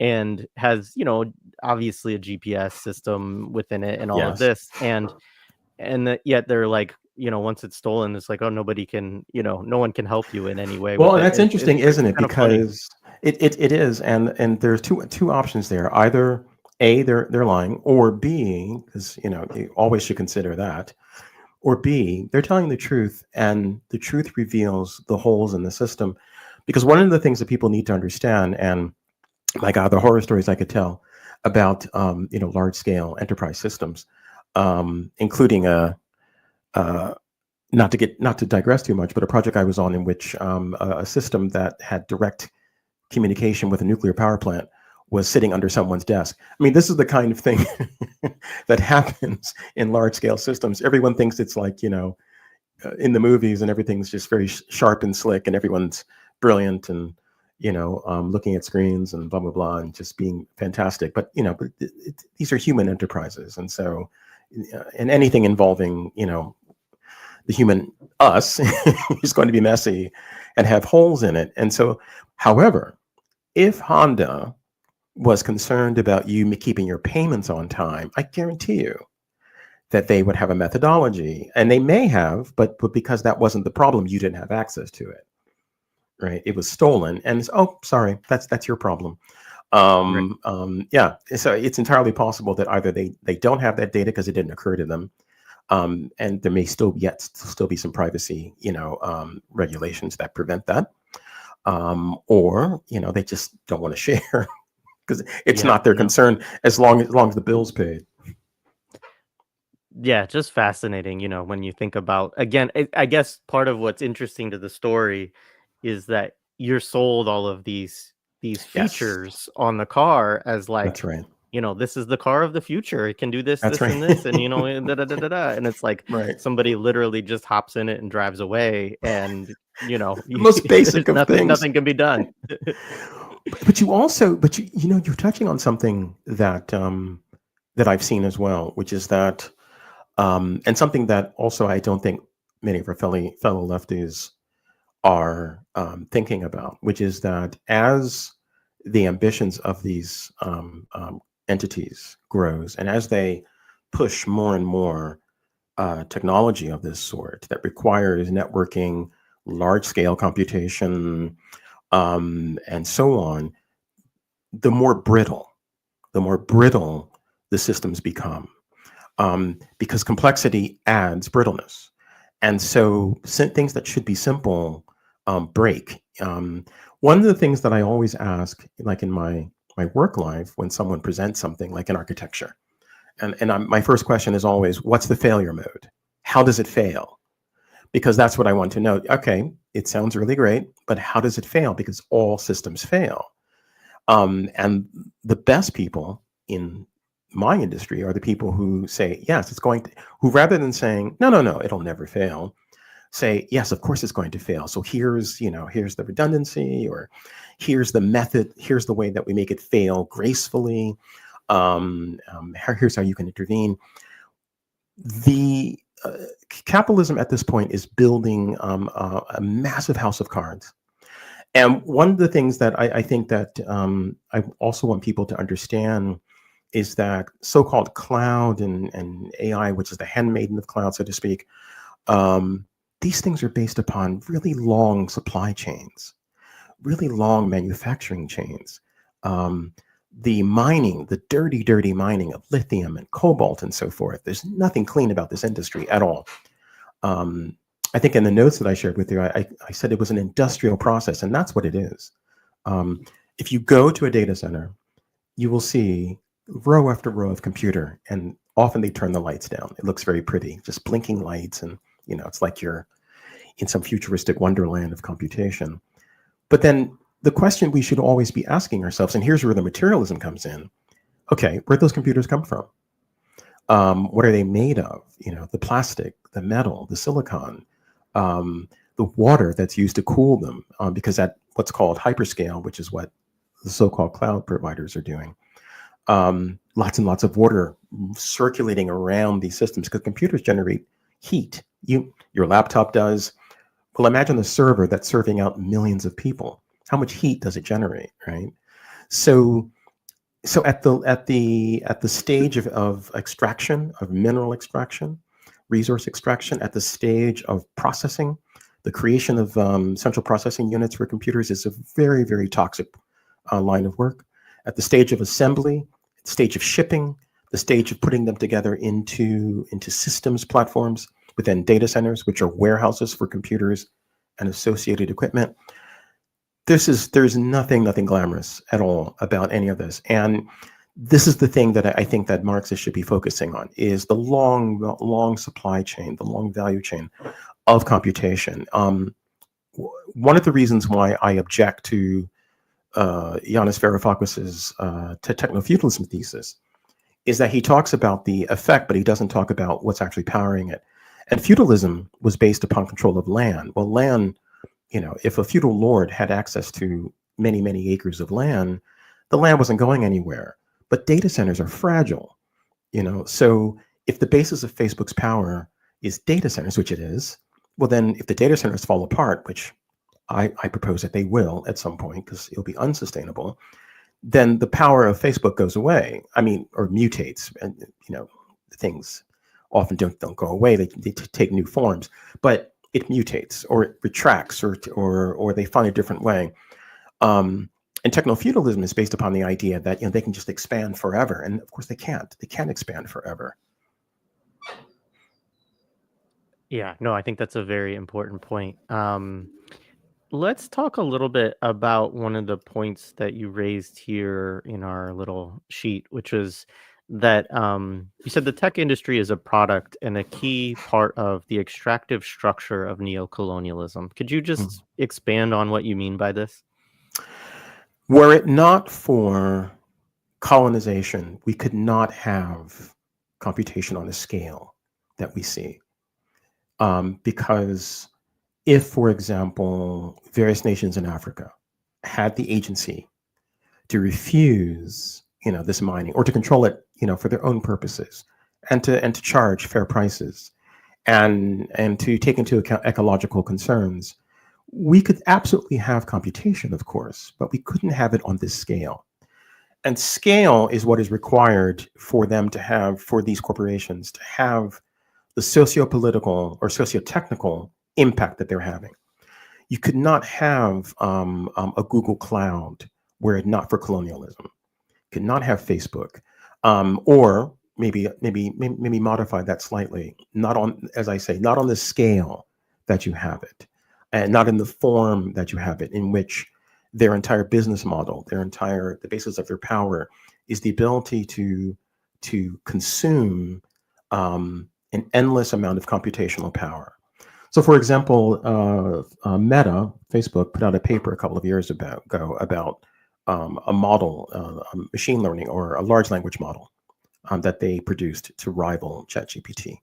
Speaker 1: and has, obviously a GPS system within it and all of
Speaker 2: Yes.
Speaker 1: this. Yet they're like, once it's stolen, it's like, oh, nobody can, no one can help you in any way
Speaker 2: Well,
Speaker 1: with
Speaker 2: and
Speaker 1: it.
Speaker 2: that's interesting, isn't
Speaker 1: It's
Speaker 2: it?
Speaker 1: kind of funny.
Speaker 2: Because it is, and there's two options there. Either A, they're lying, or B, because you always should consider that, or B, they're telling the truth, and the truth reveals the holes in the system. Because one of the things that people need to understand, and my God, the horror stories I could tell about large scale enterprise systems, including a not to digress too much, but a project I was on in which a system that had direct communication with a nuclear power plant was sitting under someone's desk. I mean, this is the kind of thing that happens in large scale systems. Everyone thinks it's like, in the movies, and everything's just very sharp and slick, and everyone's brilliant, and looking at screens and blah blah blah, and just being fantastic. But these are human enterprises, and so, and anything involving the human us is going to be messy and have holes in it. And so, however, if Honda was concerned about you keeping your payments on time, I guarantee you that they would have a methodology, and they may have, but because that wasn't the problem, you didn't have access to it, right? It was stolen, and oh, sorry, that's your problem.
Speaker 1: Right.
Speaker 2: Yeah, so it's entirely possible that either they don't have that data because it didn't occur to them, and there may still be some privacy, regulations that prevent that, or they just don't want to share because it's
Speaker 1: Yep.
Speaker 2: not their
Speaker 1: Yep.
Speaker 2: concern as long as the bill's paid.
Speaker 1: Yeah, just fascinating, when you think about again, I guess part of what's interesting to the story is that you're sold all of these
Speaker 2: Yes,
Speaker 1: features on the car as
Speaker 2: that's
Speaker 1: like,
Speaker 2: right.
Speaker 1: this is the car of the future. It can do this,
Speaker 2: That's
Speaker 1: this,
Speaker 2: right.
Speaker 1: and this, and and da da da da da. And it's like
Speaker 2: Right.
Speaker 1: somebody literally just hops in it and drives away, and
Speaker 2: The most basic
Speaker 1: there's
Speaker 2: of things.
Speaker 1: nothing can be done.
Speaker 2: But you also, you're touching on something that I've seen as well, which is that, and something that also I don't think many of our fellow lefties are thinking about, which is that as the ambitions of these entities grows, and as they push more and more technology of this sort that requires networking, large scale computation, and so on, the more brittle, the more brittle the systems become, because complexity adds brittleness. And so things that should be simple break. One of the things that I always ask, like in my work life, when someone presents something like in architecture, and my first question is always, what's the failure mode? How does it fail? Because that's what I want to know. Okay, it sounds really great, but how does it fail? Because all systems fail. And the best people in my industry are the people who say, yes, it's going to, who rather than saying, no, no, no, it'll never fail, say, yes, of course it's going to fail. So here's the redundancy, or here's the method, here's the way that we make it fail gracefully. Here's how you can intervene. The capitalism at this point is building a massive house of cards. And one of the things that I think that I also want people to understand is that so-called cloud and AI, which is the handmaiden of cloud, so to speak, these things are based upon really long supply chains, really long manufacturing chains. Um, the mining, the dirty, dirty mining of lithium and cobalt and so forth. There's nothing clean about this industry at all. Um, I think in the notes that I shared with you, I said it was an industrial process, and that's what it is. Um, if you go to a data center, you will see row after row of computer, and often they turn the lights down. It looks very pretty, just blinking lights, and it's like you're in some futuristic wonderland of computation. But then the question we should always be asking ourselves, and here's where the materialism comes in. Okay, where'd those computers come from? What are they made of? The plastic, the metal, the silicon, the water that's used to cool them, because at what's called hyperscale, which is what the so-called cloud providers are doing, lots and lots of water circulating around these systems because computers generate heat. Your laptop does. Well, imagine the server that's serving out millions of people. How much heat does it generate, right? So at the stage of extraction, of mineral extraction, resource extraction, at the stage of processing, the creation of central processing units for computers is a very, very toxic line of work. At the stage of assembly, the stage of shipping, the stage of putting them together into systems platforms within data centers, which are warehouses for computers and associated equipment. There's nothing glamorous at all about any of this. And this is the thing that I think that Marxists should be focusing on, is the long supply chain, the long value chain of computation. One of the reasons why I object to Yanis Varoufakis's techno-feudalism thesis is that he talks about the effect, but he doesn't talk about what's actually powering it. And feudalism was based upon control of land. Well, land, if a feudal lord had access to many, many acres of land, the land wasn't going anywhere. But data centers are fragile, So if the basis of Facebook's power is data centers, which it is, well, then if the data centers fall apart, which I propose that they will at some point because it'll be unsustainable, then the power of Facebook goes away. I mean, or mutates, and things often don't go away. They take new forms, but it mutates or it retracts or they find a different way. And techno-feudalism is based upon the idea that they can just expand forever, and of course they can't. They can't expand forever.
Speaker 1: Yeah, no, I think that's a very important point. Let's talk a little bit about one of the points that you raised here in our little sheet, which is that you said the tech industry is a product and a key part of the extractive structure of neocolonialism. Could you
Speaker 2: Mm.
Speaker 1: just expand on what you mean by this?
Speaker 2: Were it not for colonization, we could not have computation on a scale that we see. Because if, for example, various nations in Africa had the agency to refuse, this mining, or to control it, for their own purposes, and to charge fair prices, and to take into account ecological concerns, we could absolutely have computation, of course, but we couldn't have it on this scale. And scale is what is required for them to have, for these corporations to have the socio-political or socio-technical impact that they're having. You could not have a Google Cloud were it not for colonialism. You could not have Facebook, or maybe modify that slightly. Not on, as I say, not on the scale that you have it, and not in the form that you have it, in which their entire business model, the basis of their power, is the ability to consume an endless amount of computational power. So, for example, Meta, Facebook, put out a paper a couple of years ago about a model, machine learning, or a large language model that they produced to rival ChatGPT.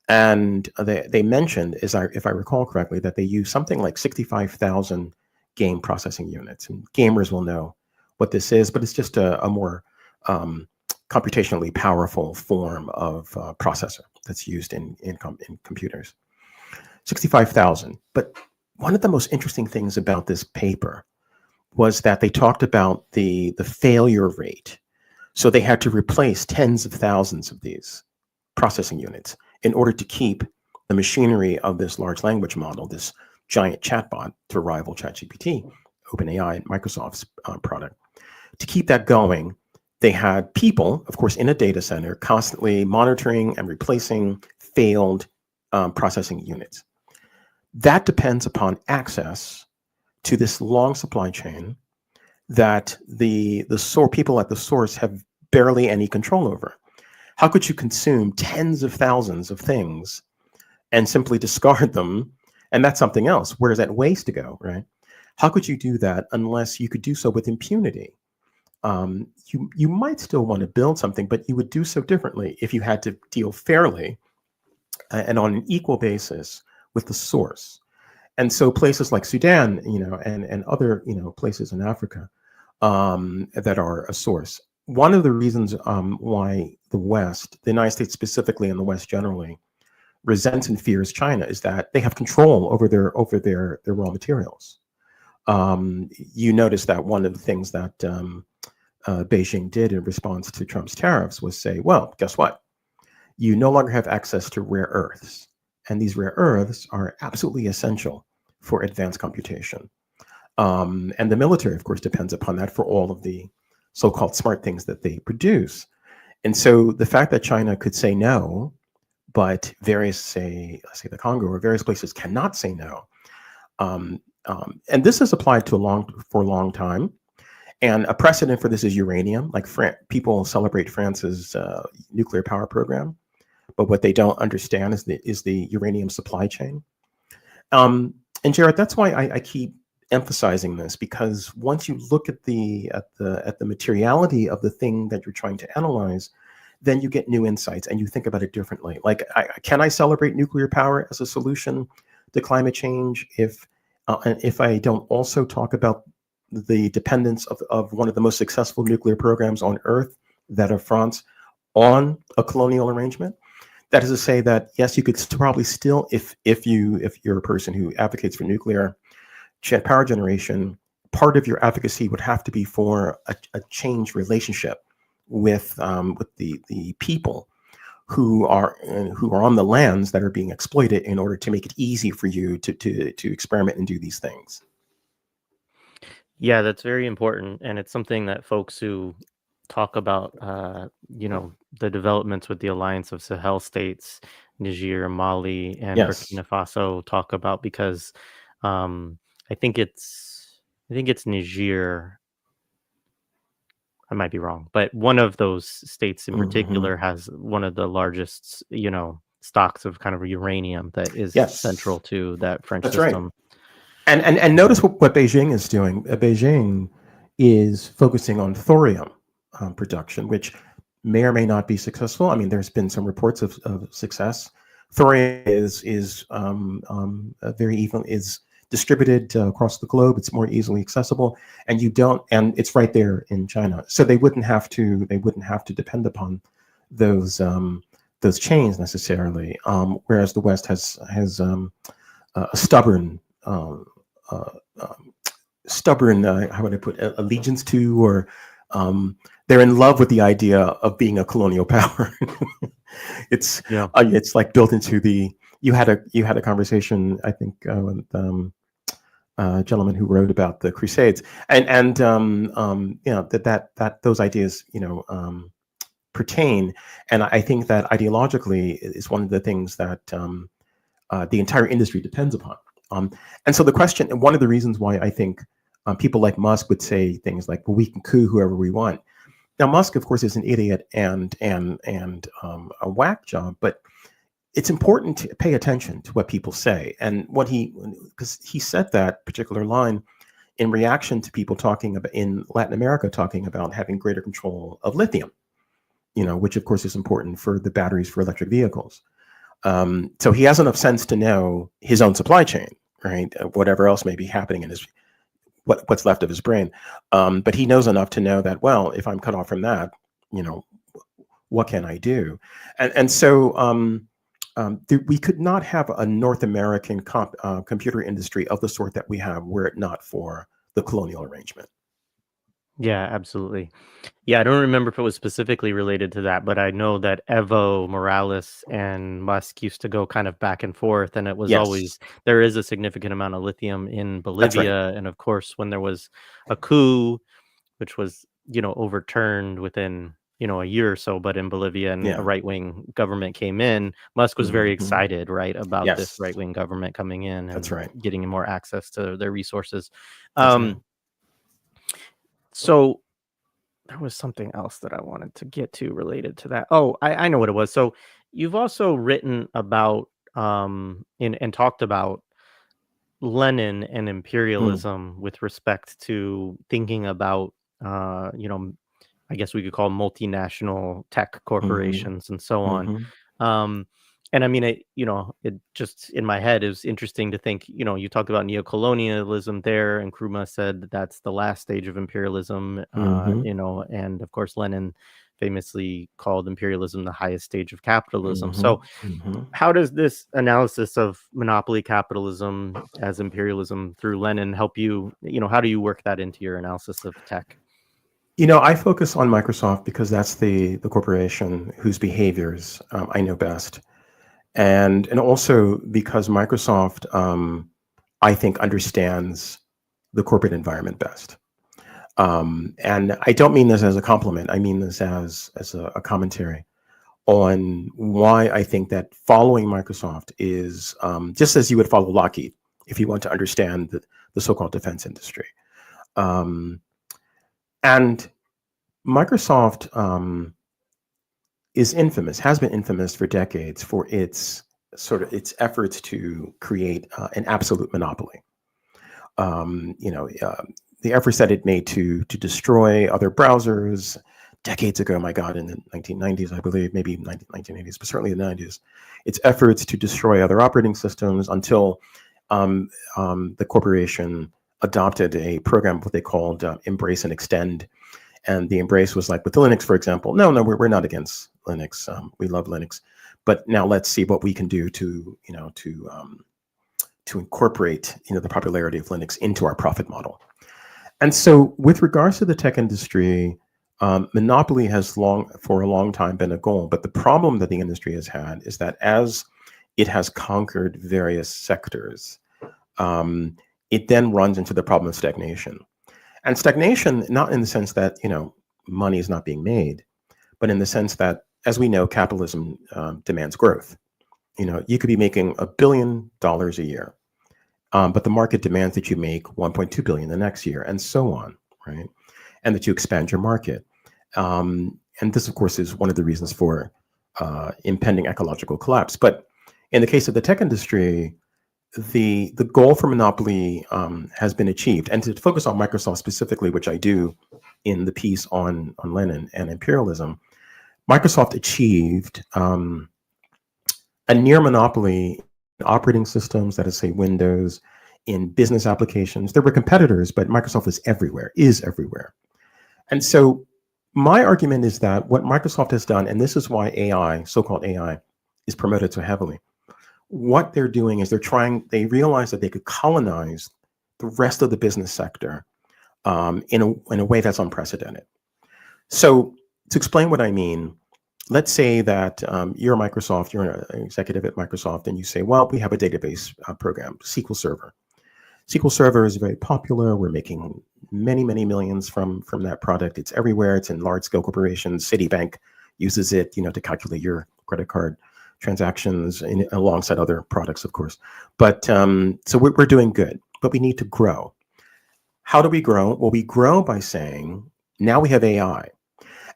Speaker 2: And they mentioned, if I recall correctly, that they use something like 65,000 game processing units. And gamers will know what this is, but it's just a more computationally powerful form of processor that's used in computers. 65,000. But one of the most interesting things about this paper was that they talked about the failure rate. So they had to replace tens of thousands of these processing units in order to keep the machinery of this large language model, this giant chatbot to rival ChatGPT, OpenAI, Microsoft's product. To keep that going, they had people, of course, in a data center constantly monitoring and replacing failed processing units. That depends upon access to this long supply chain that the people at the source have barely any control over. How could you consume tens of thousands of things and simply discard them? And that's something else. Where does that waste to go, right? How could you do that unless you could do so with impunity? You might still want to build something, but you would do so differently if you had to deal fairly and on an equal basis with the source. And so places like Sudan, and other, places in Africa that are a source. One of the reasons why the West, the United States specifically, and the West generally, resents and fears China is that they have control over their raw materials. You notice that one of the things that Beijing did in response to Trump's tariffs was say, well, guess what? You no longer have access to rare earths. And these rare earths are absolutely essential for advanced computation. And the military, of course, depends upon that for all of the so-called smart things that they produce. And so the fact that China could say no, but various, say the Congo or various places cannot say no. And this has applied for a long time. And a precedent for this is uranium. Like people celebrate France's nuclear power program, but what they don't understand is the uranium supply chain. And Jared, that's why I keep emphasizing this, because once you look at the materiality of the thing that you're trying to analyze, then you get new insights and you think about it differently. Like, can I celebrate nuclear power as a solution to climate change if I don't also talk about the dependence of one of the most successful nuclear programs on Earth, that of France, on a colonial arrangement? That is to say that, yes, you could probably still, if you're a person who advocates for nuclear power generation, part of your advocacy would have to be for a changed relationship with the people who are on the lands that are being exploited, in order to make it easy for you to experiment and do these things.
Speaker 1: Yeah, that's very important, and it's something that folks who talk about, the developments with the alliance of Sahel states, Niger, Mali, and
Speaker 2: Yes.
Speaker 1: Burkina Faso talk about because um, I think it's Niger. I might be wrong, but one of those states in
Speaker 2: Hmm.
Speaker 1: particular has one of the largest, stocks of kind of uranium that is central
Speaker 2: Yes,
Speaker 1: to that French
Speaker 2: that's right.
Speaker 1: system.
Speaker 2: And notice what Beijing is doing. Beijing is focusing on thorium production, which may or may not be successful. I mean, there's been some reports of success. Thorium is very even is distributed across the globe. It's more easily accessible, and you don't, and it's right there in China. So they wouldn't have to depend upon those um, those chains necessarily. Whereas the West has a um, uh, um, stubborn, how would I put, allegiance to, or they're in love with the idea of being a colonial power. it's
Speaker 1: Yeah.
Speaker 2: it's like built into the. You had a conversation, I think, with a gentleman who wrote about the Crusades, and that those ideas pertain, and I think that ideologically is one of the things that the entire industry depends upon. And so the question, and one of the reasons why I think people like Musk would say things like, "Well, we can coup whoever we want." Now, Musk, of course, is an idiot and a whack job, but it's important to pay attention to what people say and because he said that particular line in reaction to people talking about in Latin America talking about having greater control of lithium, which of course is important for the batteries for electric vehicles. So he has enough sense to know his own supply chain, right? Whatever else may be happening in his what's left of his brain, but he knows enough to know that, well, if I'm cut off from that, you know, what can I do? And so we could not have a North American computer industry of the sort that we have were it not for the colonial arrangement.
Speaker 1: Yeah, absolutely. Yeah, I don't remember if it was specifically related to that, but I know that Evo Morales and Musk used to go kind of back and forth, and it was
Speaker 2: Yes,
Speaker 1: always there is a significant amount of lithium in
Speaker 2: that's right.
Speaker 1: Bolivia, and of course, when there was a coup, which was overturned within a year or so, but in Bolivia and a
Speaker 2: Yeah.
Speaker 1: right wing government came in, Musk was very
Speaker 2: Hmm.
Speaker 1: excited, right, about this
Speaker 2: Yes,
Speaker 1: right wing government coming in
Speaker 2: that's
Speaker 1: and
Speaker 2: right.
Speaker 1: getting more access to their resources.
Speaker 2: That's right.
Speaker 1: Um, so there was something else that I wanted to get to related to that. Oh, I know what it was. So you've also written about and talked about Lenin and
Speaker 2: Mm.
Speaker 1: imperialism with respect to thinking about I guess we could call multinational tech
Speaker 2: Hmm.
Speaker 1: corporations and so on.
Speaker 2: Hmm.
Speaker 1: Um, and I mean, it just in my head is interesting to think, you talked about neocolonialism there, and Krumah said that that's the last stage of imperialism,
Speaker 2: Hmm.
Speaker 1: and of course, Lenin famously called imperialism the highest stage of capitalism.
Speaker 2: Hmm.
Speaker 1: So,
Speaker 2: Hmm.
Speaker 1: how does this analysis of monopoly capitalism as imperialism through Lenin help you? How do you work that into your analysis of tech?
Speaker 2: I focus on Microsoft because that's the corporation whose behaviors I know best, and also because Microsoft, I think, understands the corporate environment best. And I don't mean this as a compliment. I mean this as a commentary on why I think that following Microsoft is just as you would follow Lockheed if you want to understand the so-called defense industry. Um, and Microsoft is infamous, has been infamous for decades for its efforts to create an absolute monopoly. Um, you know, uh, the efforts that it made to destroy other browsers decades ago, my God, in the 1990s, I believe, maybe 1980s, but certainly the 90s. Its efforts to destroy other operating systems until the corporation adopted a program, what they called Embrace and Extend. And the Embrace was like with Linux, for example. No, no, we're not against Linux. We love Linux, but now let's see what we can do to incorporate the popularity of Linux into our profit model. And so, with regards to the tech industry, monopoly has for a long time been a goal. But the problem that the industry has had is that as it has conquered various sectors, um, it then runs into the problem of stagnation. And stagnation, not in the sense that, money is not being made, but in the sense that, as we know, capitalism demands growth. You could be making $1 billion a year, but the market demands that you make 1.2 billion the next year, and so on, right? And that you expand your market. And this, of course, is one of the reasons for impending ecological collapse. But in the case of the tech industry, the goal for monopoly has been achieved. And to focus on Microsoft specifically, which I do in the piece on Lenin and imperialism, Microsoft achieved a near monopoly in operating systems, that is, say, Windows, in business applications. There were competitors, but Microsoft is everywhere. And so my argument is that what Microsoft has done, and this is why AI, so-called AI, is promoted so heavily, what they're doing is they realize that they could colonize the rest of the business sector in a way that's unprecedented. So to explain what I mean, let's say that you're Microsoft, you're an executive at Microsoft, and you say, well, we have a database program, SQL Server. SQL Server is very popular. We're making many, many millions from that product. It's everywhere. It's in large-scale corporations. Citibank uses it, to calculate your credit card transactions alongside other products, of course. But so we're doing good, but we need to grow. How do we grow? Well, we grow by saying, now we have AI.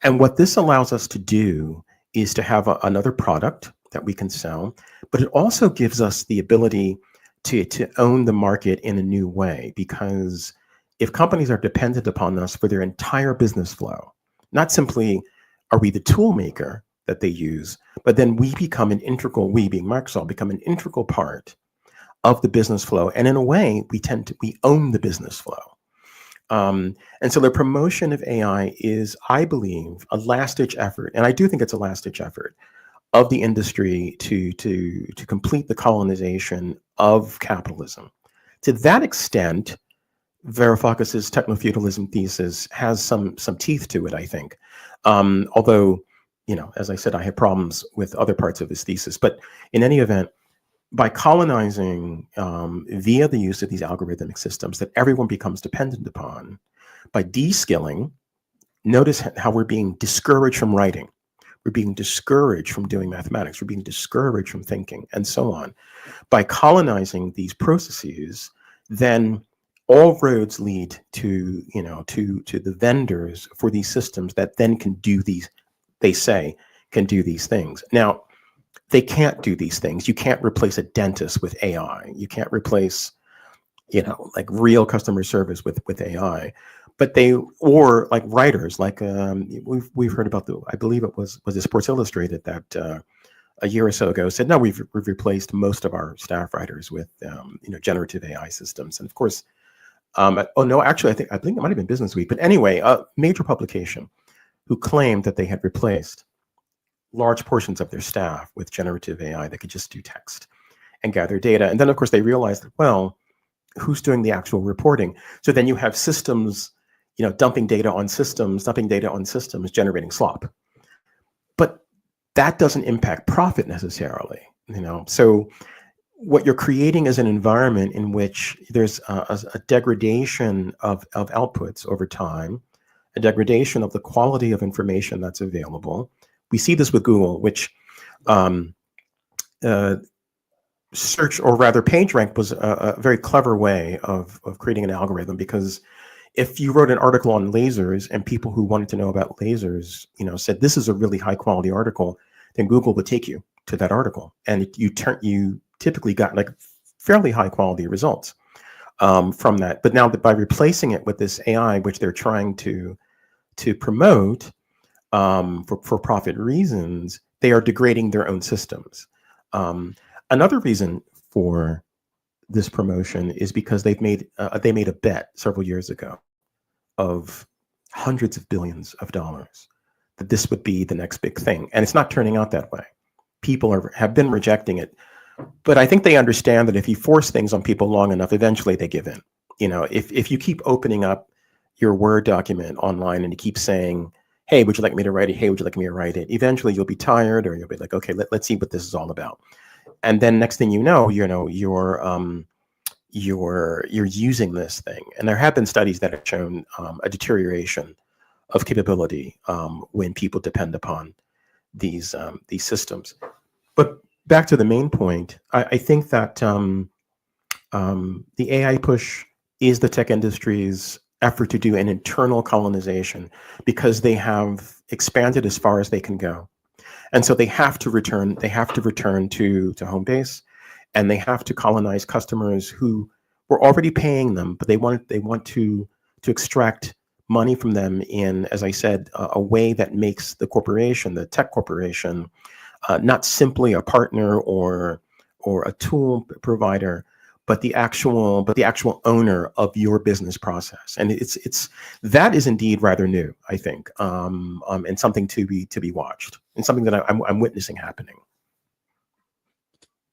Speaker 2: And what this allows us to do is to have another product that we can sell, but it also gives us the ability to own the market in a new way, because if companies are dependent upon us for their entire business flow, not simply are we the tool maker that they use, but then we become we being Microsoft, become an integral part of the business flow. And in a way, we own the business flow. And so the promotion of AI is, I believe, a last-ditch effort, and I do think it's a last-ditch effort of the industry to complete the colonization of capitalism. To that extent, Varoufakis's techno-feudalism thesis has some teeth to it, I think. Although, as I said, I have problems with other parts of his thesis. But in any event, by colonizing via the use of these algorithmic systems that everyone becomes dependent upon, by de-skilling, notice how we're being discouraged from writing. We're being discouraged from doing mathematics. We're being discouraged from thinking, and so on. By colonizing these processes, then all roads lead to the vendors for these systems that then can do these, they say, can do these things. Now, they can't do these things. You can't replace a dentist with AI. You can't replace, like real customer service with AI. But or like writers, like we've heard about I believe it was it Sports Illustrated that a year or so ago said, no, we've replaced most of our staff writers with generative AI systems. And of course, oh no, actually, I think it might have been Business Week, but anyway, a major publication who claimed that they had replaced large portions of their staff with generative AI that could just do text and gather data. And then, of course, they realized, well, who's doing the actual reporting? So then you have systems, dumping data on systems, generating slop. But that doesn't impact profit necessarily, So what you're creating is an environment in which there's a degradation of outputs over time, a degradation of the quality of information that's available. We see this with Google, which search, or rather PageRank, was a very clever way of creating an algorithm, because if you wrote an article on lasers and people who wanted to know about lasers, said this is a really high quality article, then Google would take you to that article, and you typically got like fairly high quality results from that. But now that by replacing it with this AI, which they're trying to promote for profit reasons, they are degrading their own systems. Another reason for this promotion is because they made a bet several years ago of hundreds of billions of dollars that this would be the next big thing, and it's not turning out that way. People have been rejecting it, but I think they understand that if you force things on people long enough, eventually they give in. If you keep opening up your Word document online and you keep saying, hey, would you like me to write it? Hey, would you like me to write it? Eventually you'll be tired, or you'll be like, okay, let's see what this is all about. And then next thing you know, you're using this thing. And there have been studies that have shown a deterioration of capability when people depend upon these systems. But back to the main point, I think that the AI push is the tech industry's effort to do an internal colonization because they have expanded as far as they can go. And so they have to return, to home base, and they have to colonize customers who were already paying them, but they want to extract money from them in, as I said, a way that makes the corporation, the tech corporation, not simply a partner or a tool provider, but the actual owner of your business process. And it's that is indeed rather new, I think, and something to be watched, and something that I'm witnessing happening.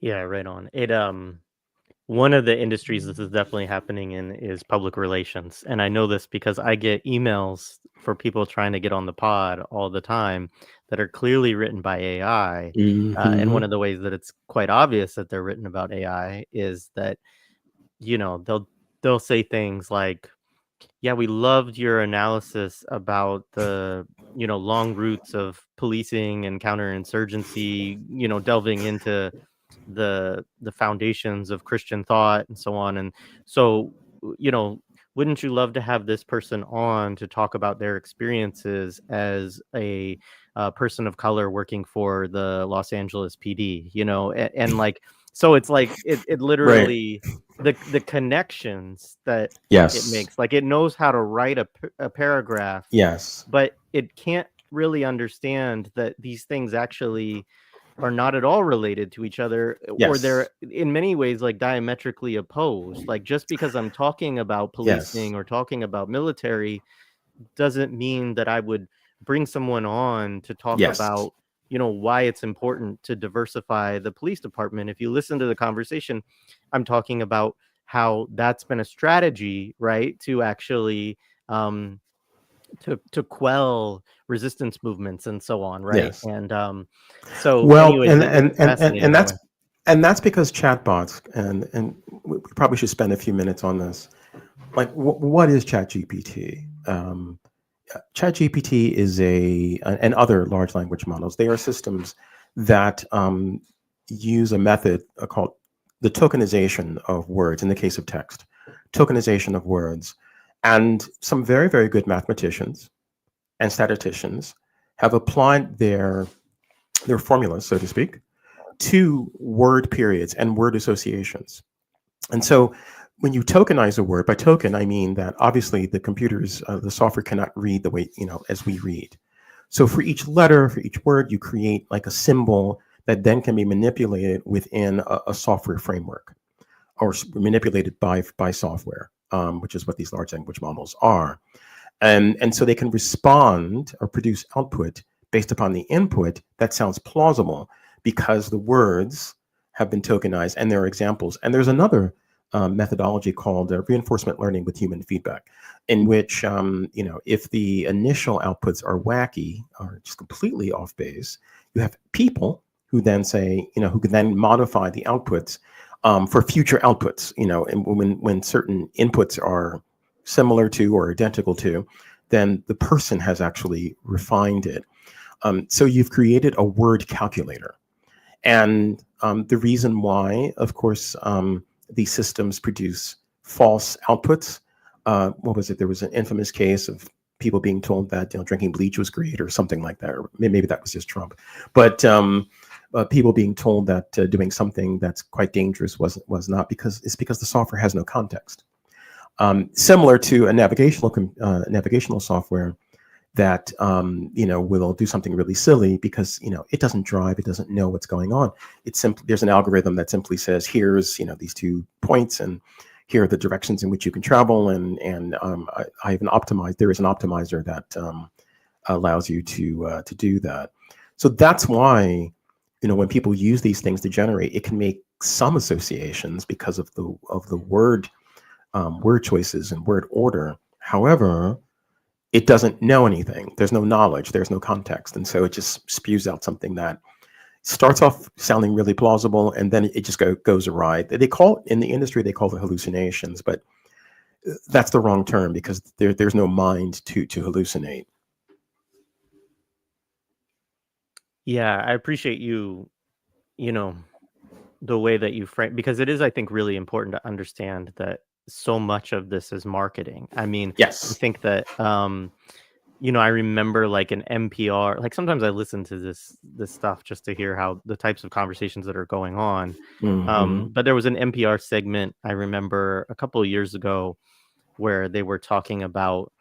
Speaker 1: Yeah, right on. One of the industries this is definitely happening in is public relations. And I know this because I get emails for people trying to get on the pod all the time that are clearly written by AI. And one
Speaker 2: Hmm.
Speaker 1: of the ways that it's quite obvious that they're written about AI is that, they'll say things like, yeah, we loved your analysis about the, long routes of policing and counterinsurgency, delving into the foundations of Christian thought and so on. And so, wouldn't you love to have this person on to talk about their experiences as a person of color working for the Los Angeles PD, and like, so it's like it
Speaker 2: Right.
Speaker 1: literally the connections that it
Speaker 2: Yes.
Speaker 1: makes, like it knows how to write a paragraph,
Speaker 2: Yes.
Speaker 1: but it can't really understand that these things actually are not at all related to each other, or
Speaker 2: Yes.
Speaker 1: they're in many ways like diametrically opposed. Like, just because I'm talking about
Speaker 2: Yes.
Speaker 1: policing or talking about military doesn't mean that I would bring someone on to talk
Speaker 2: Yes.
Speaker 1: about, why it's important to diversify the police department. If you listen to the conversation, I'm talking about how that's been a strategy, right, to actually um to quell resistance movements and so on, right?
Speaker 2: Yes.
Speaker 1: And so
Speaker 2: Well,
Speaker 1: anyways, it's fascinating that way.
Speaker 2: and that's because chatbots, and we probably should spend a few minutes on this. Like, what is ChatGPT? ChatGPT is and other large language models. They are systems that use a method called the tokenization of words. In the case of text, tokenization of words, and some very, very good mathematicians and statisticians have applied their formulas, so to speak, to word periods and word associations. And so when you tokenize a word, by token, I mean that obviously the software cannot read the way, as we read. So for each letter, for each word, you create like a symbol that then can be manipulated within a software framework, or manipulated by software, which is what these large language models are. And so they can respond or produce output based upon the input that sounds plausible because the words have been tokenized and there are examples. And there's another methodology called reinforcement learning with human feedback, in which, if the initial outputs are wacky or just completely off base, you have people who then say, who can then modify the outputs for future outputs, and when certain inputs are similar to or identical to, then the person has actually refined it. So you've created a word calculator. And the reason why, of course, these systems produce false outputs. What was it? There was an infamous case of people being told that drinking bleach was great or something like that. Or maybe that was just Trump. But people being told that doing something that's quite dangerous was not, because the software has no context. Similar to a navigational software that will do something really silly because it doesn't drive, it doesn't know what's going on. It's simply, there's an algorithm that simply says, here's these 2 points, and here are the directions in which you can travel, and I have there is an optimizer that allows you to do that. So that's why when people use these things to generate, it can make some associations because of the word choices and word order. However, it doesn't know anything. There's no knowledge. There's no context, and so it just spews out something that starts off sounding really plausible, and then it just goes awry. They call it, in the industry, they call it hallucinations, but that's the wrong term, because there's no mind to hallucinate.
Speaker 1: Yeah, I appreciate you, you know, the way that you frame, because it is, I think, really important to understand that so much of this is marketing. I mean, I
Speaker 2: Yes.
Speaker 1: think that I remember like an NPR, like sometimes I listen to this stuff just to hear how the types of conversations that are going on.
Speaker 2: Hmm.
Speaker 1: But there was an NPR segment I remember a couple of years ago where they were talking about,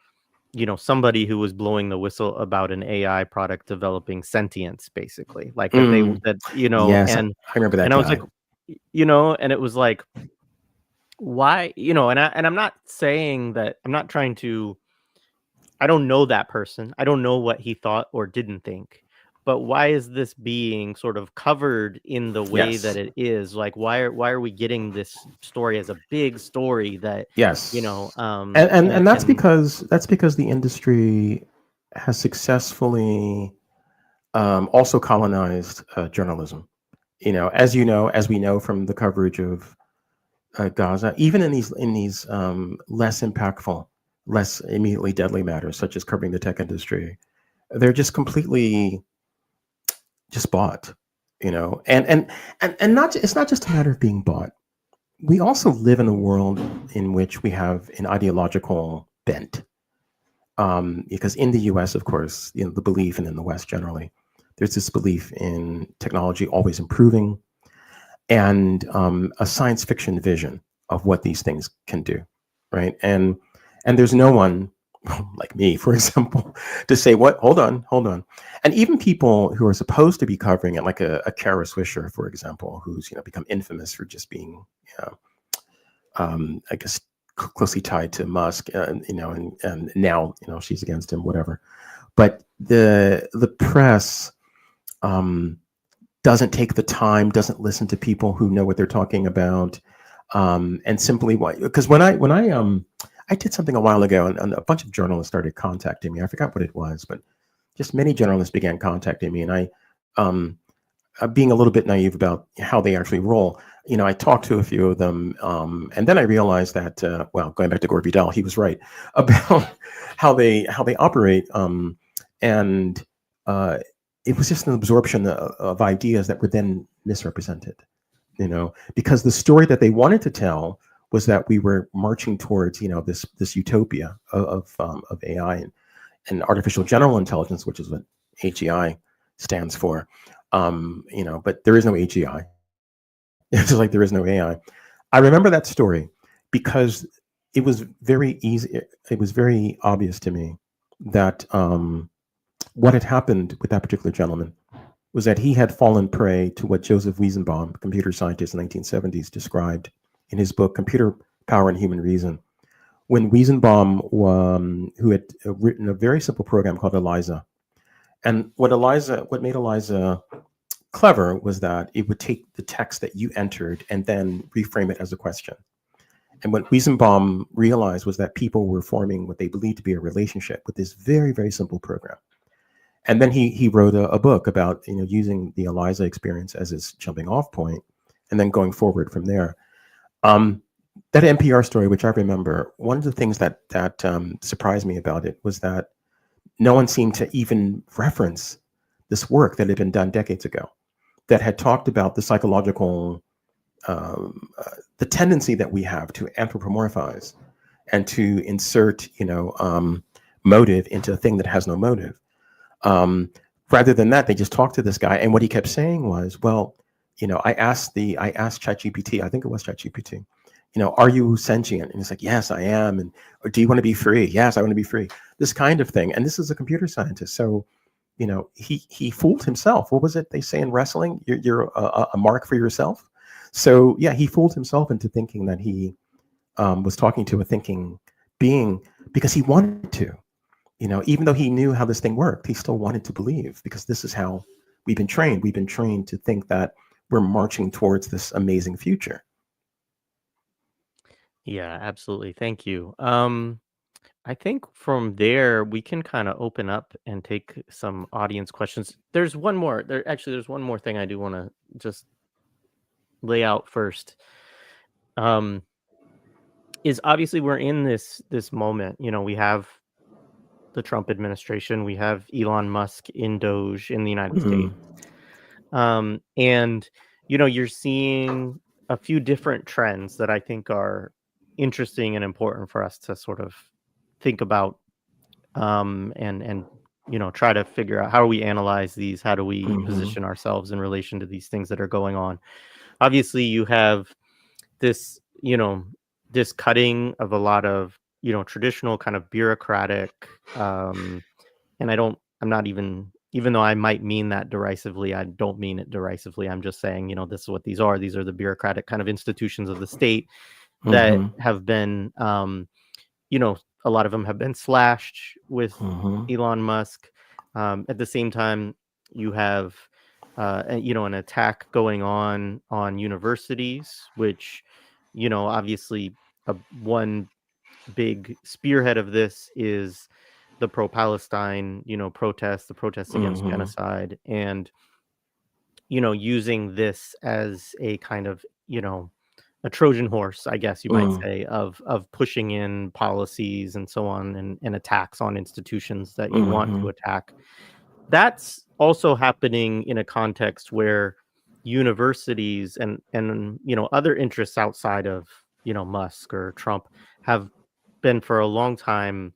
Speaker 1: somebody who was blowing the whistle about an AI product developing sentience, basically, like that they
Speaker 2: Mm.
Speaker 1: that
Speaker 2: Yes, I
Speaker 1: and
Speaker 2: remember that
Speaker 1: I was like,
Speaker 2: guy.
Speaker 1: and it was like, why, and I'm not saying that, I'm not trying to, I don't know that person. I don't know what he thought or didn't think. But why is this being sort of covered in the way that
Speaker 2: Yes.
Speaker 1: it is? Like, why are we getting this story as a big story that,
Speaker 2: Yes. And
Speaker 1: and
Speaker 2: that's because the industry has successfully also colonized journalism. As we know from the coverage of Gaza, even in these less impactful, less immediately deadly matters, such as covering the tech industry, they're just completely just bought. And not it's not just a matter of being bought. We also live in a world in which we have an ideological bent. Because in the U.S., of course, the belief, and in the West generally, there's this belief in technology always improving, and a science fiction vision of what these things can do, right? And there's no one like me, for example, to say, what, hold on. And even people who are supposed to be covering it, like a Kara Swisher, for example, who's become infamous for just being, I guess, closely tied to Musk, and now she's against him, whatever. But the press um, doesn't take the time, doesn't listen to people who know what they're talking about, and simply why. Because I did something a while ago, and a bunch of journalists started contacting me. I forgot what it was, but just many journalists began contacting me, and um, being a little bit naive about how they actually roll. I talked to a few of them, and then I realized that, well, going back to Gore Vidal, he was right about how they operate, and uh, it was just an absorption of ideas that were then misrepresented. Because the story that they wanted to tell was that we were marching towards this utopia of AI and artificial general intelligence, which is what AGI stands for. But there is no AGI. It's just like there is no AI. I remember that story because it was very easy. It was very obvious to me that what had happened with that particular gentleman was that he had fallen prey to what Joseph Weizenbaum, computer scientist in the 1970s, described in his book Computer Power and Human Reason. When Weizenbaum, who had written a very simple program called ELIZA, and what made ELIZA clever was that it would take the text that you entered and then reframe it as a question. And what Weizenbaum realized was that people were forming what they believed to be a relationship with this very, very simple program. And then he wrote a book about using the ELIZA experience as his jumping off point, and then going forward from there. Um, that NPR story, which I remember, one of the things that surprised me about it was that no one seemed to even reference this work that had been done decades ago, that had talked about the psychological, the tendency that we have to anthropomorphize and to insert, motive into a thing that has no motive. Um, Rather than that, they just talked to this guy, and what he kept saying was, "Well, I asked ChatGPT, I think it was ChatGPT, are you sentient?" And he's like, "Yes, I am." And, "Or do you want to be free?" "Yes, I want to be free." This kind of thing. And this is a computer scientist, so he fooled himself. What was it they say in wrestling? You're a mark for yourself. So yeah, he fooled himself into thinking that he was talking to a thinking being because he wanted to. Even though he knew how this thing worked, he still wanted to believe because this is how we've been trained. We've been trained to think that we're marching towards this amazing future.
Speaker 1: Yeah, absolutely. Thank you. I think from there we can kind of open up and take some audience questions. There's one more. There's one more thing I do want to just lay out first. Um, is obviously we're in this moment. We have the Trump administration, we have Elon Musk in Doge in the United States.
Speaker 2: Mhm.
Speaker 1: And you're seeing a few different trends that I think are interesting and important for us to sort of think about, and try to figure out how do we analyze these, how do we
Speaker 2: Mhm.
Speaker 1: position ourselves in relation to these things that are going on. Obviously, you have this, this cutting of a lot of traditional kind of bureaucratic, and I'm not even though I might mean that derisively, I don't mean it derisively. I'm just saying, this is what these are. These are the bureaucratic kind of institutions of the state that
Speaker 2: Mhm.
Speaker 1: have been, a lot of them have been slashed with
Speaker 2: Mhm.
Speaker 1: Elon Musk. At the same time, you have, an attack going on universities, which, obviously, one big spearhead of this is the pro-Palestine, the protests against
Speaker 2: Mhm.
Speaker 1: genocide, and using this as a kind of, a Trojan horse, I guess you might
Speaker 2: Mhm.
Speaker 1: say, of pushing in policies and so on, and attacks on institutions that you want to
Speaker 2: Mhm.
Speaker 1: attack. That's also happening in a context where universities and other interests outside of Musk or Trump have been for a long time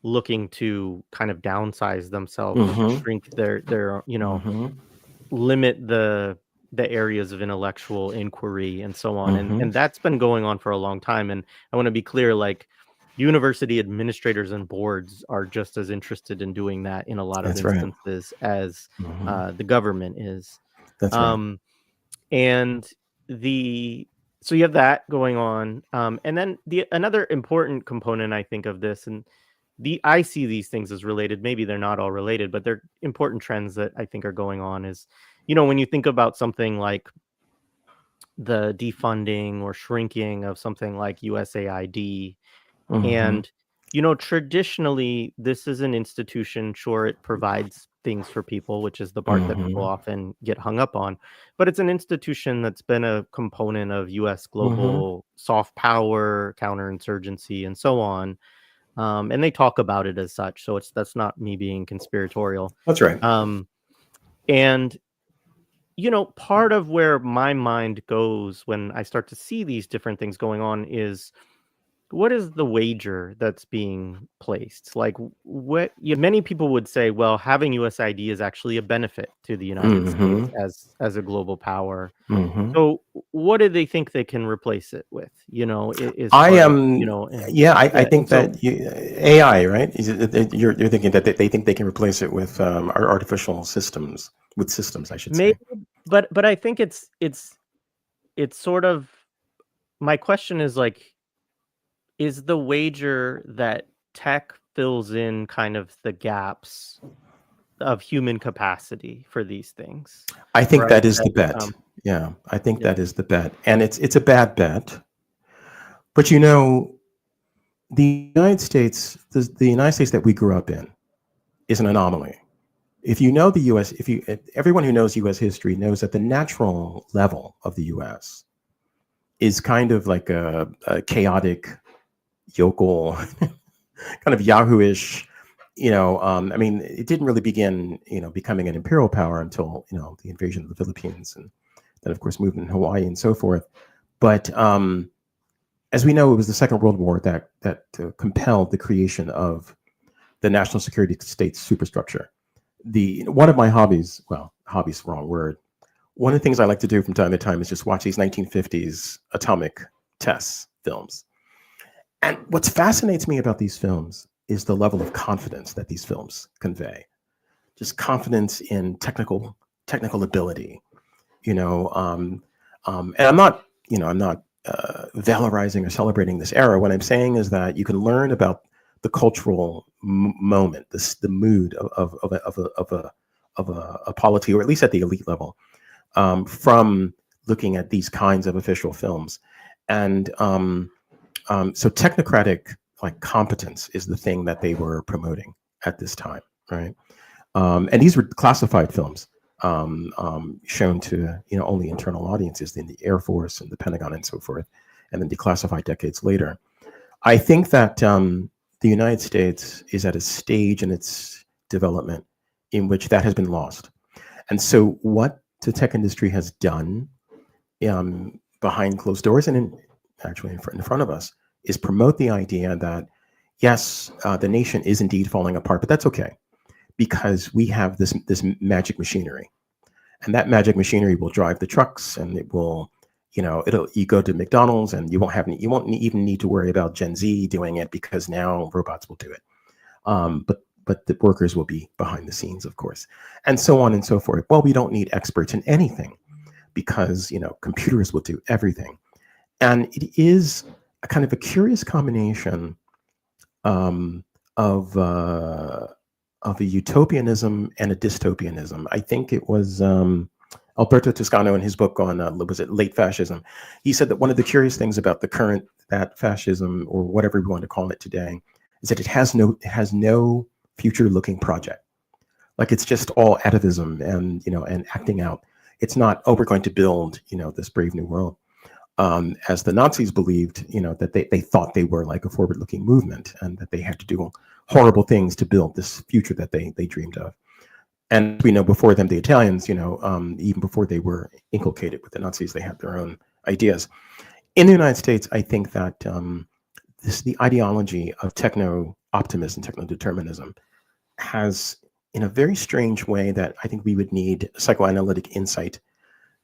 Speaker 1: looking to kind of downsize themselves,
Speaker 2: Mhm.
Speaker 1: shrink their
Speaker 2: Mhm.
Speaker 1: limit the areas of intellectual inquiry and so on, and
Speaker 2: Mhm.
Speaker 1: that's been going on for a long time. And I want to be clear, like, university administrators and boards are just as interested in doing that in a lot of
Speaker 2: That's right.
Speaker 1: instances as
Speaker 2: Mhm.
Speaker 1: the government is.
Speaker 2: That's right.
Speaker 1: um and the so you have that going on, and then the another important component I think of this, and I see these things as related. Maybe they're not all related, but they're important trends that I think are going on. Is when you think about something like the defunding or shrinking of something like USAID,
Speaker 2: Mhm.
Speaker 1: and traditionally this is an institution, sure, it provides things for people, which is the part that people
Speaker 2: Mhm.
Speaker 1: often get hung up on, but it's an institution that's been a component of US
Speaker 2: Mhm.
Speaker 1: global soft power, counterinsurgency, and so on. And they talk about it as such, so that's not me being conspiratorial.
Speaker 2: That's right.
Speaker 1: um, and part of where my mind goes when I start to see these different things going on is, what is the wager that's being placed? Like, many people would say, well, having USID is actually a benefit to the United States
Speaker 2: Mhm.
Speaker 1: as a global power.
Speaker 2: Mhm.
Speaker 1: So what do they think they can replace it with? Is
Speaker 2: I
Speaker 1: part of,
Speaker 2: am. Yeah, I
Speaker 1: yeah. And
Speaker 2: think
Speaker 1: so
Speaker 2: that AI, right? You're thinking that they think they can replace it with artificial systems, with systems, I should
Speaker 1: maybe,
Speaker 2: say.
Speaker 1: but I think it's sort of, my question is like, is the wager that tech fills in kind of the gaps of human capacity for these things,
Speaker 2: I think
Speaker 1: right?
Speaker 2: that is the
Speaker 1: That,
Speaker 2: bet. Yeah, I think
Speaker 1: yeah,
Speaker 2: that is the bet, and it's a bad bet. But the United States that we grew up in is an anomaly. If you know the U.S., if everyone who knows U.S. history knows that the natural level of the U.S. is kind of like a chaotic, yokel, kind of Yahoo-ish. I mean, it didn't really begin, becoming an imperial power until the invasion of the Philippines, and then of course movement in Hawaii and so forth. But as we know, it was the Second World War that compelled the creation of the national security state superstructure. The One of my hobbies, well, hobbies, wrong word. One of the things I like to do from time to time is just watch these 1950s atomic tests films. And what fascinates me about these films is the level of confidence that these films convey. Just confidence in technical ability. And I'm not valorizing or celebrating this era. What I'm saying is that you can learn about the cultural moment, the mood of a polity, or at least at the elite level, from looking at these kinds of official films. And so technocratic like competence is the thing that they were promoting at this time, right? And these were classified films, shown to only internal audiences in the Air Force and the Pentagon and so forth, and then declassified decades later. I think that the United States is at a stage in its development in which that has been lost. And so, what the tech industry has done behind closed doors and actually in front of us is promote the idea that, yes, the nation is indeed falling apart, but that's okay because we have this magic machinery, and that magic machinery will drive the trucks, and it will, you go to McDonald's and you won't even need to worry about Gen Z doing it because now robots will do it. But the workers will be behind the scenes, of course, and so on and so forth. Well, we don't need experts in anything because computers will do everything, and it is a kind of a curious combination of a utopianism and a dystopianism. I think it was Alberto Toscano in his book on was it late fascism. He said that one of the curious things about the current that fascism, or whatever we want to call it today, is that it has no future-looking project. Like it's just all atavism and and acting out. It's not, oh, we're going to build this brave new world. As the Nazis believed, that they thought they were like a forward-looking movement and that they had to do horrible things to build this future that they dreamed of. And we know before them, the Italians, even before they were inculcated with the Nazis, they had their own ideas. In the United States, I think that the ideology of techno-optimism, techno-determinism has, in a very strange way that I think we would need psychoanalytic insight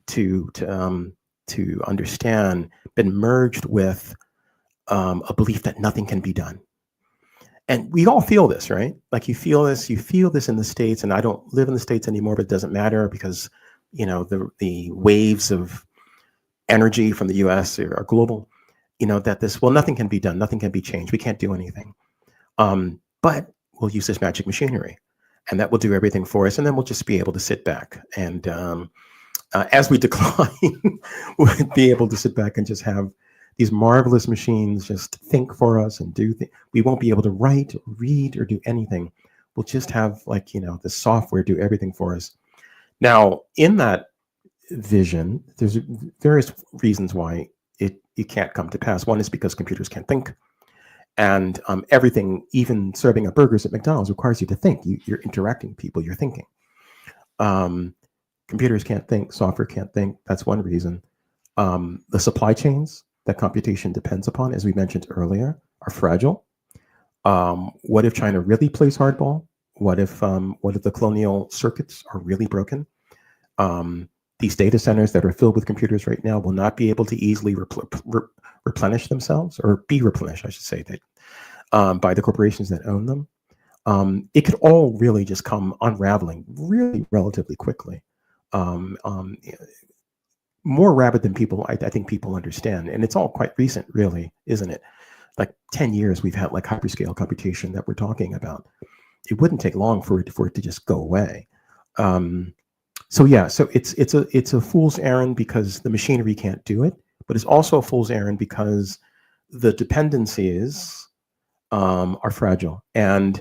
Speaker 2: to understand, been merged with a belief that nothing can be done. And we all feel this, right? Like you feel this in the States, and I don't live in the States anymore, but it doesn't matter because, the waves of energy from the US are global, that nothing can be done, nothing can be changed, we can't do anything. But we'll use this magic machinery, and that will do everything for us, and then we'll just be able to sit back. And as we decline, we'll be able to sit back and just have these marvelous machines just think for us and do things. We won't be able to write, or read, or do anything. We'll just have the software do everything for us. Now, in that vision, there's various reasons why it can't come to pass. One is because computers can't think. And everything, even serving up burgers at McDonald's, requires you to think. You're interacting with people, you're thinking. Computers can't think, software can't think. That's one reason. The supply chains that computation depends upon, as we mentioned earlier, are fragile. What if China really plays hardball? What if the colonial circuits are really broken? These data centers that are filled with computers right now will not be able to easily replenish themselves, or be replenished, I should say, that by the corporations that own them. It could all really just come unraveling really relatively quickly. More rapid than I think people understand. And it's all quite recent, really, isn't it? Like 10 years we've had like hyperscale computation that we're talking about. It wouldn't take long for it to just go away. So it's a fool's errand because the machinery can't do it, but it's also a fool's errand because the dependencies are fragile. And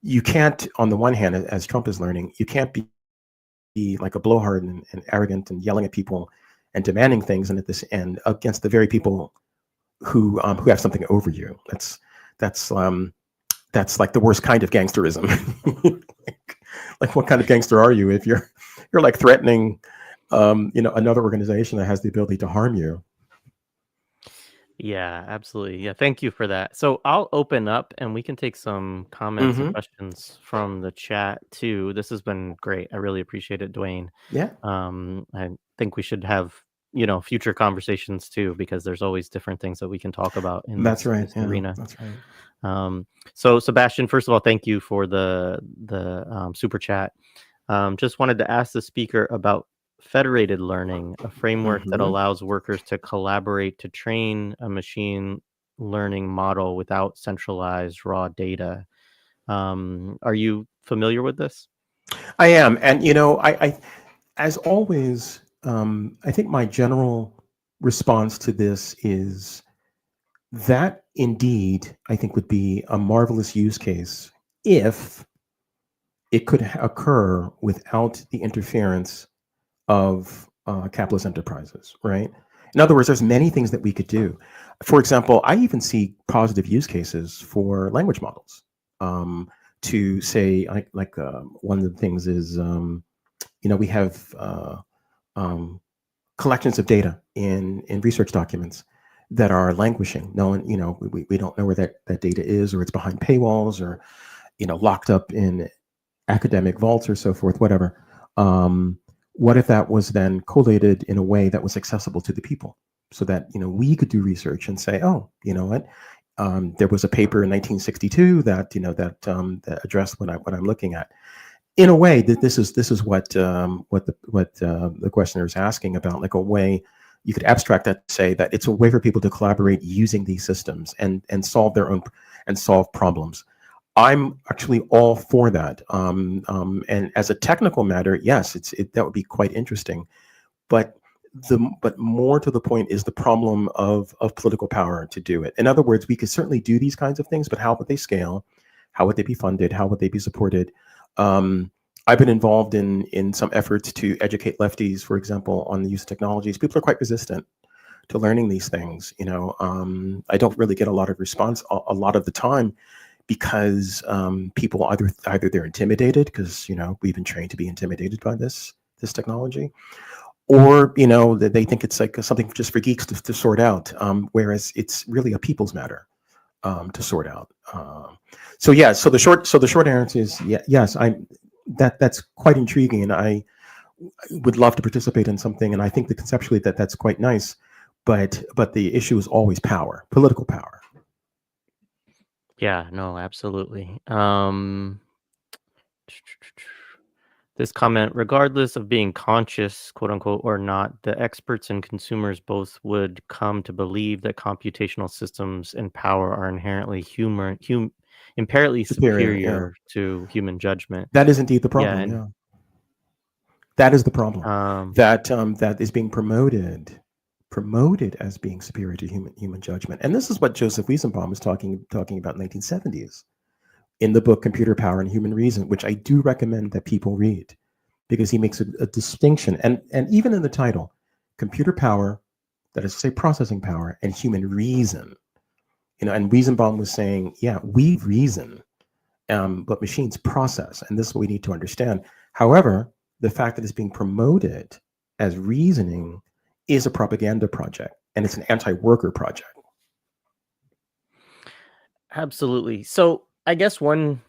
Speaker 2: you can't, on the one hand, as Trump is learning, you can't be like a blowhard and arrogant and yelling at people and demanding things, and at this end against the very people who have something over you. That's like the worst kind of gangsterism. like what kind of gangster are you if you're like threatening another organization that has the ability to harm you?
Speaker 1: Yeah, absolutely. Yeah, thank you for that. So I'll open up and we can take some comments and questions from the chat too. This has been great. I really appreciate it, Dwayne.
Speaker 2: Yeah,
Speaker 1: I think we should have, future conversations too, because there's always different things that we can talk about in
Speaker 2: that's
Speaker 1: this,
Speaker 2: right.
Speaker 1: this
Speaker 2: Yeah,
Speaker 1: arena.
Speaker 2: that's right.
Speaker 1: So Sebastian, first of all, thank you for the super chat. Just wanted to ask the speaker about federated learning, a framework that allows workers to collaborate to train a machine learning model without centralized raw data. Are you familiar with this?
Speaker 2: I am, and I as always, I think my general response to this is That indeed, I think, would be a marvelous use case if it could occur without the interference of capitalist enterprises, right? In other words, there's many things that we could do. For example, I even see positive use cases for language models. To say, one of the things is, we have um, collections of data in research documents that are languishing. No one, we don't know where that data is, or it's behind paywalls, or locked up in academic vaults or so forth, whatever. What if that was then collated in a way that was accessible to the people, so that we could do research and say, oh, you know what, there was a paper in 1962 that addressed what I'm looking at. In a way, that this is what the questioner is asking about, like a way you could abstract that, say that it's a way for people to collaborate using these systems and solve their own and solve problems. I'm actually all for that. And as a technical matter, yes, that would be quite interesting. But more to the point is the problem of political power to do it. In other words, we could certainly do these kinds of things, but how would they scale? How would they be funded? How would they be supported? I've been involved in some efforts to educate lefties, for example, on the use of technologies. People are quite resistant to learning these things. I don't really get a lot of response a lot of the time, because people either they're intimidated, because we've been trained to be intimidated by this technology, or that they think it's like something just for geeks to sort out, whereas it's really a people's matter to sort out. So the short answer is yes. That's quite intriguing, and I would love to participate in something, and I think that conceptually that's quite nice, but the issue is always power, political power.
Speaker 1: Yeah, no, absolutely. This comment, regardless of being conscious, quote unquote, or not, the experts and consumers both would come to believe that computational systems and power are inherently inherently
Speaker 2: Superior, yeah.
Speaker 1: superior to human judgment.
Speaker 2: That is indeed the
Speaker 1: Yeah,
Speaker 2: problem.
Speaker 1: and
Speaker 2: Yeah, that is the problem.
Speaker 1: um,
Speaker 2: That is being promoted as being superior to human judgment. And this is what Joseph Wiesenbaum was talking about in the 1970s in the book Computer Power and Human Reason, which I do recommend that people read, because he makes a distinction, and even in the title, computer power, that is to say processing power, and human reason. And Wiesenbaum was saying, yeah, we reason, but machines process, and this is what we need to understand. However, the fact that it's being promoted as reasoning is a propaganda project, and it's an anti-worker project.
Speaker 1: absolutely. So I guess one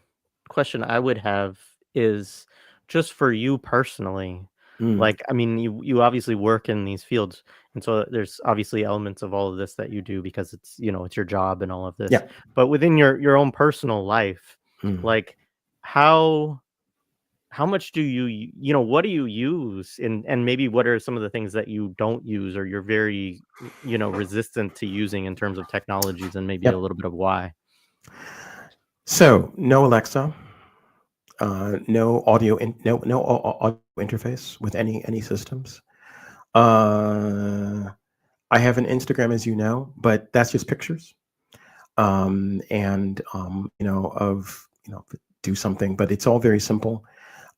Speaker 1: question I would have is, just for you personally,
Speaker 2: Mm,
Speaker 1: like, I mean, you obviously work in these fields, and so there's obviously elements of all of this that you do because it's, it's your job and all of this.
Speaker 2: yeah.
Speaker 1: But within your own personal life,
Speaker 2: Mm.
Speaker 1: like, how much do what do you use, and maybe what are some of the things that you don't use, or you're very resistant to using in terms of technologies, and maybe a
Speaker 2: Yep.
Speaker 1: little bit of why?
Speaker 2: So no Alexa, no audio, no audio interface with any systems. I have an Instagram, as you know, but that's just pictures, and of do something, but it's all very simple.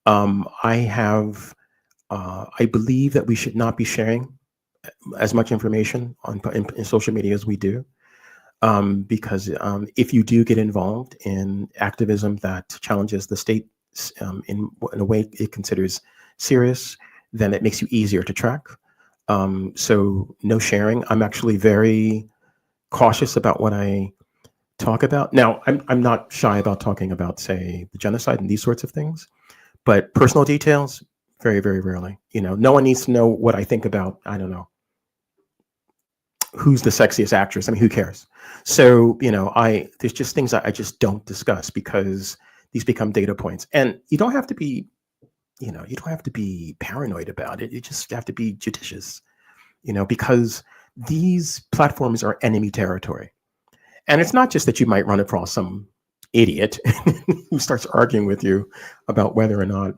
Speaker 2: I have, I believe that we should not be sharing as much information in social media as we do, because if you do get involved in activism that challenges the state in a way it considers serious, then it makes you easier to track. So no sharing. I'm actually very cautious about what I talk about. Now, I'm not shy about talking about, say, the genocide and these sorts of things, but personal details, very, very rarely. No one needs to know what I think about, I don't know, who's the sexiest actress. I mean, who cares? So, there's just things I just don't discuss, because these become data points. And you don't have to be, you don't have to be paranoid about it. You just have to be judicious, because these platforms are enemy territory. And it's not just that you might run across some idiot who starts arguing with you about whether or not,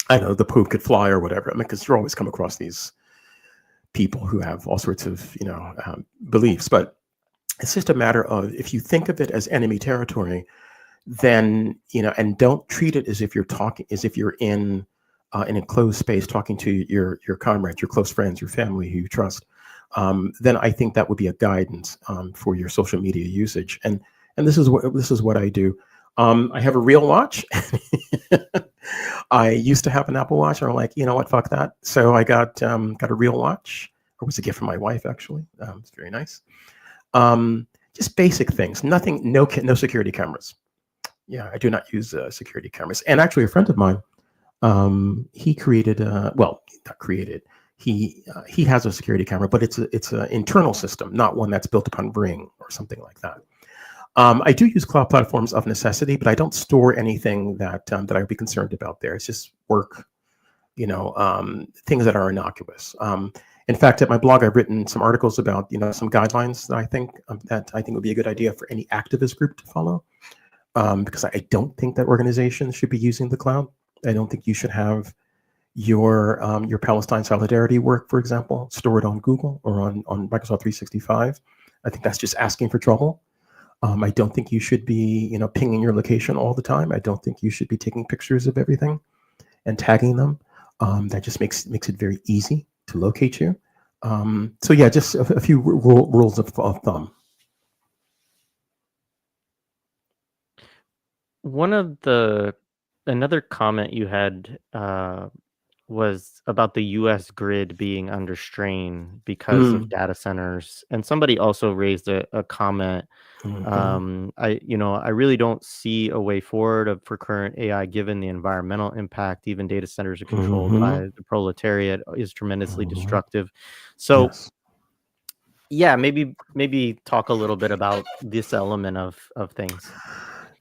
Speaker 2: I don't know, the Pope could fly or whatever. I mean, because you always come across these people who have all sorts of, beliefs. But It's just a matter of, if you think of it as enemy territory, then, and don't treat it as if you're talking, as if you're in an enclosed space talking to your comrades, your close friends, your family who you trust. Then I think that would be a guidance for your social media usage. And this is what I do. I have a real watch. I used to have an Apple Watch, and I'm like, you know what, fuck that. So I got a real watch. It was a gift from my wife, actually. It's very nice. Just basic things. Nothing. No security cameras. Yeah, I do not use security cameras. And actually, a friend of mine, he created. Well, not created. He has a security camera, but it's an internal system, not one that's built upon Ring or something like that. I do use cloud platforms of necessity, but I don't store anything that I would be concerned about there. It's just work, things that are innocuous. In fact, at my blog, I've written some articles about some guidelines that I think would be a good idea for any activist group to follow, because I don't think that organizations should be using the cloud. I don't think you should have your Palestine solidarity work, for example, stored on Google or on Microsoft 365. I think that's just asking for trouble. I don't think you should be, pinging your location all the time. I don't think you should be taking pictures of everything and tagging them. That just makes it very easy to locate you. So yeah, just a few rules of thumb.
Speaker 1: Another comment you had was about the U.S. grid being under strain because of data centers, and somebody also raised a comment. I really don't see a way forward for current AI, given the environmental impact. Even data centers are controlled by the proletariat, is tremendously destructive. So,
Speaker 2: Yes.
Speaker 1: yeah, maybe talk a little bit about this element of things.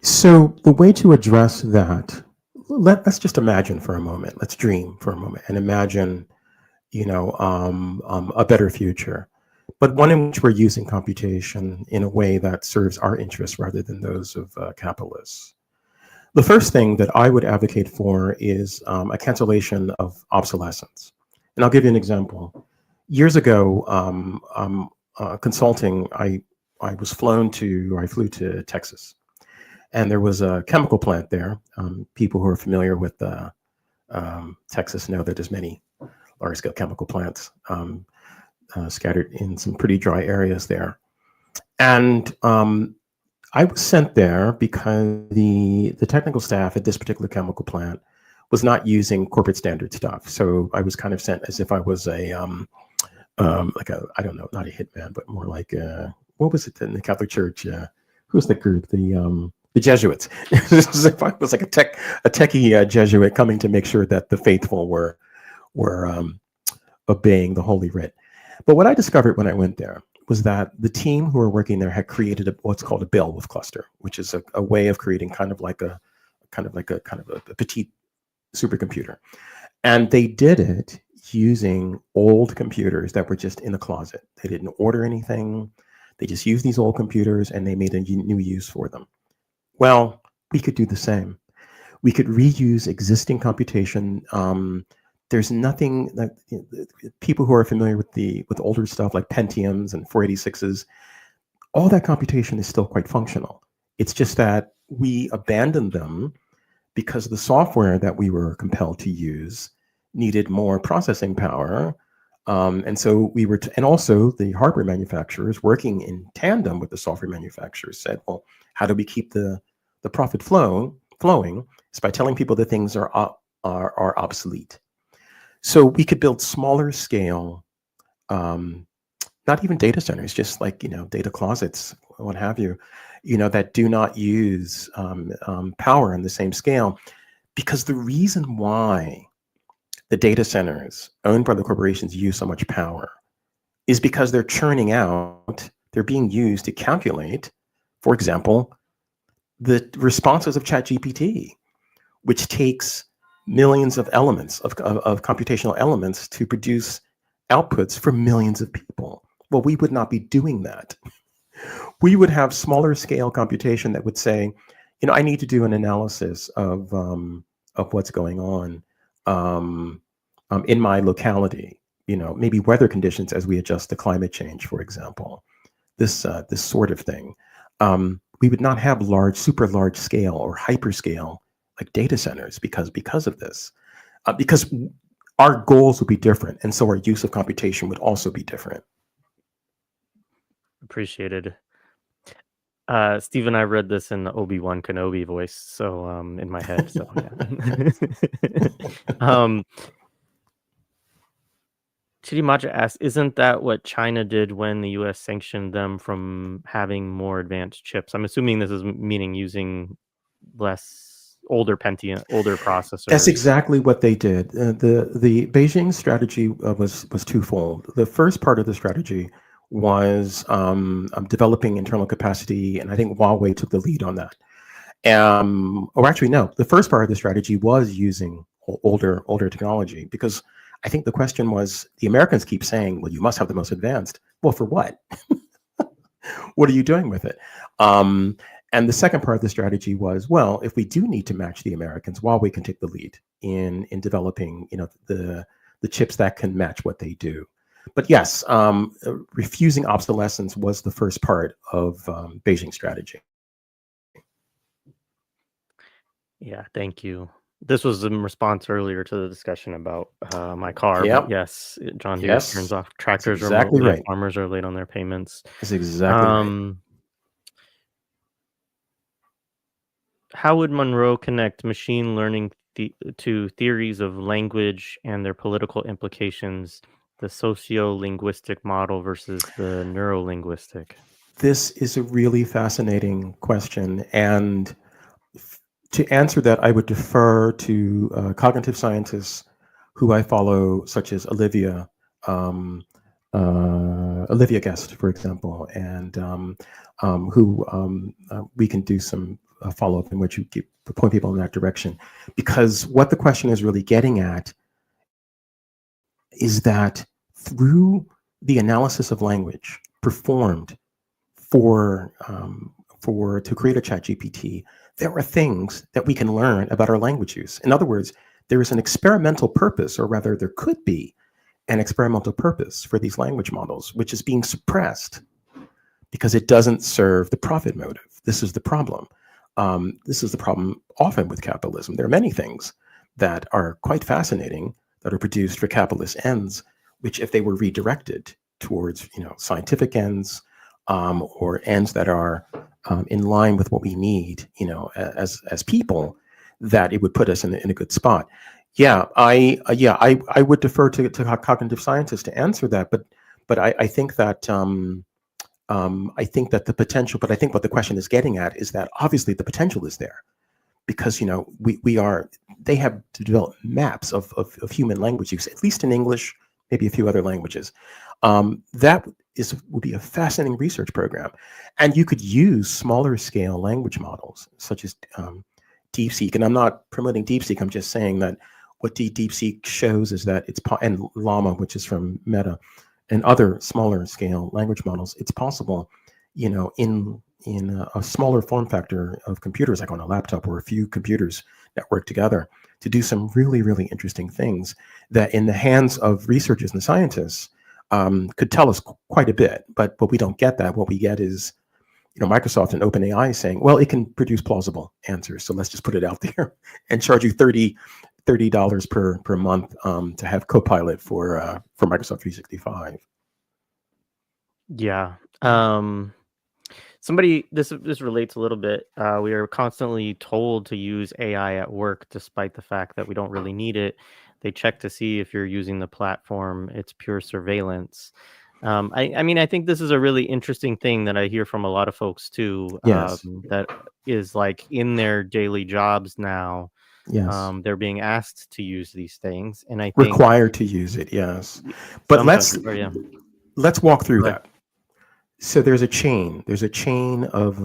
Speaker 2: So the way to address that, let's just imagine for a moment. Let's dream for a moment and imagine, a better future, but one in which we're using computation in a way that serves our interests rather than those of capitalists. The first thing that I would advocate for is a cancellation of obsolescence. And I'll give you an example. Years ago, consulting, I flew to Texas, and there was a chemical plant there. People who are familiar with Texas know that there's many large-scale chemical plants scattered in some pretty dry areas there. And I was sent there because the technical staff at this particular chemical plant was not using corporate standard stuff. So I was kind of sent as if I was a like a, I don't know, not a hitman, but more like what was it in the Catholic Church? Who's the group? The Jesuits. As if I was like a techie Jesuit coming to make sure that the faithful were obeying the Holy Writ. But what I discovered when I went there was that the team who were working there had created what's called a Beowulf cluster, which is a way of creating kind of like a petite supercomputer. And they did it using old computers that were just in a closet. They didn't order anything. They just used these old computers and they made a new use for them. Well, we could do the same. We could reuse existing computation. There's nothing that people who are familiar with older stuff like Pentiums and 486s, all that computation is still quite functional. It's just that we abandoned them because the software that we were compelled to use needed more processing power. And so we were, and also the hardware manufacturers working in tandem with the software manufacturers said, well, how do we keep the profit flowing? It's by telling people that things are obsolete. So we could build smaller scale, not even data centers, just like, data closets, what have you, that do not use power on the same scale. Because the reason why the data centers owned by the corporations use so much power is because they're churning out, they're being used to calculate, for example, the responses of ChatGPT, which takes millions of elements of computational elements to produce outputs for millions of people. Well, we would not be doing that. We would have smaller scale computation that would say, I need to do an analysis of what's going on in my locality. Maybe weather conditions as we adjust to climate change, for example. this sort of thing, we would not have super large scale or hyperscale like data centers because of this, because our goals would be different, and so our use of computation would also be different.
Speaker 1: Appreciated. Steve and I read this in the Obi-Wan Kenobi voice, so in my head. So yeah. Chirimaja asks, isn't that what China did when the US sanctioned them from having more advanced chips? I'm assuming this is meaning using older processors.
Speaker 2: That's exactly what they did. The Beijing strategy was twofold. The first part of the strategy was developing internal capacity, and I think Huawei took the lead on that. Or actually, no, the first part of the strategy was using older technology, because I think the question was, the Americans keep saying, well, you must have the most advanced. Well, for what? What are you doing with it? And the second part of the strategy was, well, if we do need to match the Americans, Huawei can take the lead in developing, the chips that can match what they do. But yes, refusing obsolescence was the first part of Beijing strategy.
Speaker 1: Yeah, thank you. This was in response earlier to the discussion about my car.
Speaker 2: Yep.
Speaker 1: But yes, John Deere
Speaker 2: Yes.
Speaker 1: turns off tractors
Speaker 2: Exactly
Speaker 1: remotely.
Speaker 2: right.
Speaker 1: Farmers are late on their payments.
Speaker 2: That's exactly right.
Speaker 1: How would Monroe connect machine learning to theories of language and their political implications, the socio-linguistic model versus the neuro-linguistic?
Speaker 2: This is a really fascinating question, and to answer that, I would defer to cognitive scientists who I follow, such as Olivia Guest, for example, and who we can do some follow-up in which you point people in that direction. Because what the question is really getting at is that through the analysis of language performed to create a chat GPT, there are things that we can learn about our language use. In other words, there is an experimental purpose, or rather there could be an experimental purpose for these language models, which is being suppressed because it doesn't serve the profit motive. This is the problem. This is the problem often with capitalism. There are many things that are quite fascinating that are produced for capitalist ends, which if they were redirected towards scientific ends, or ends that are in line with what we need, as people, that it would put us in a good spot. Yeah, I would defer to cognitive scientists to answer that, but I think that the potential. But I think what the question is getting at is that obviously the potential is there, because they have developed maps of human language use, at least in English, maybe a few other languages. That would be a fascinating research program, and you could use smaller scale language models such as DeepSeek. And I'm not promoting DeepSeek. I'm just saying that what DeepSeek shows is that and Llama, which is from Meta, and other smaller scale language models, it's possible, in a smaller form factor of computers, like on a laptop or a few computers that work together, to do some really, really interesting things that in the hands of researchers and scientists could tell us quite a bit. But we don't get that. What we get is, Microsoft and OpenAI saying, well, it can produce plausible answers, so let's just put it out there and charge you $30 per month to have Copilot for Microsoft 365.
Speaker 1: Yeah. This relates a little bit. We are constantly told to use AI at work, despite the fact that we don't really need it. They check to see if you're using the platform. It's pure surveillance. I think this is a really interesting thing that I hear from a lot of folks too.
Speaker 2: Yes.
Speaker 1: That is like in their daily jobs now.
Speaker 2: Yes.
Speaker 1: They're being asked to use these things, and I think
Speaker 2: required to use it. Yes. But let's walk through that. So there's a chain. There's a chain of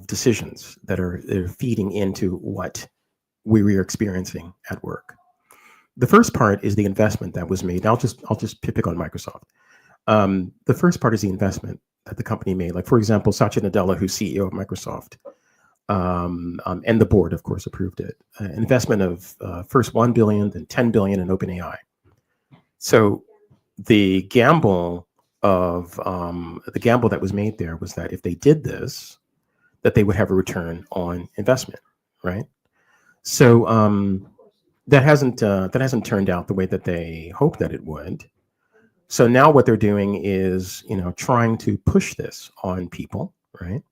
Speaker 2: decisions that are feeding into what we are experiencing at work. The first part is the investment that was made. I'll just pick on Microsoft. The first part is the investment that the company made. Like, for example, Satya Nadella, who's CEO of Microsoft, and the board, of course, approved it. Investment of first $1 billion, then $10 billion in OpenAI. So the gamble of the gamble that was made there was that if they did this, that they would have a return on investment, right? So that hasn't turned out the way that they hoped that it would. So now what they're doing is, trying to push this on people, right?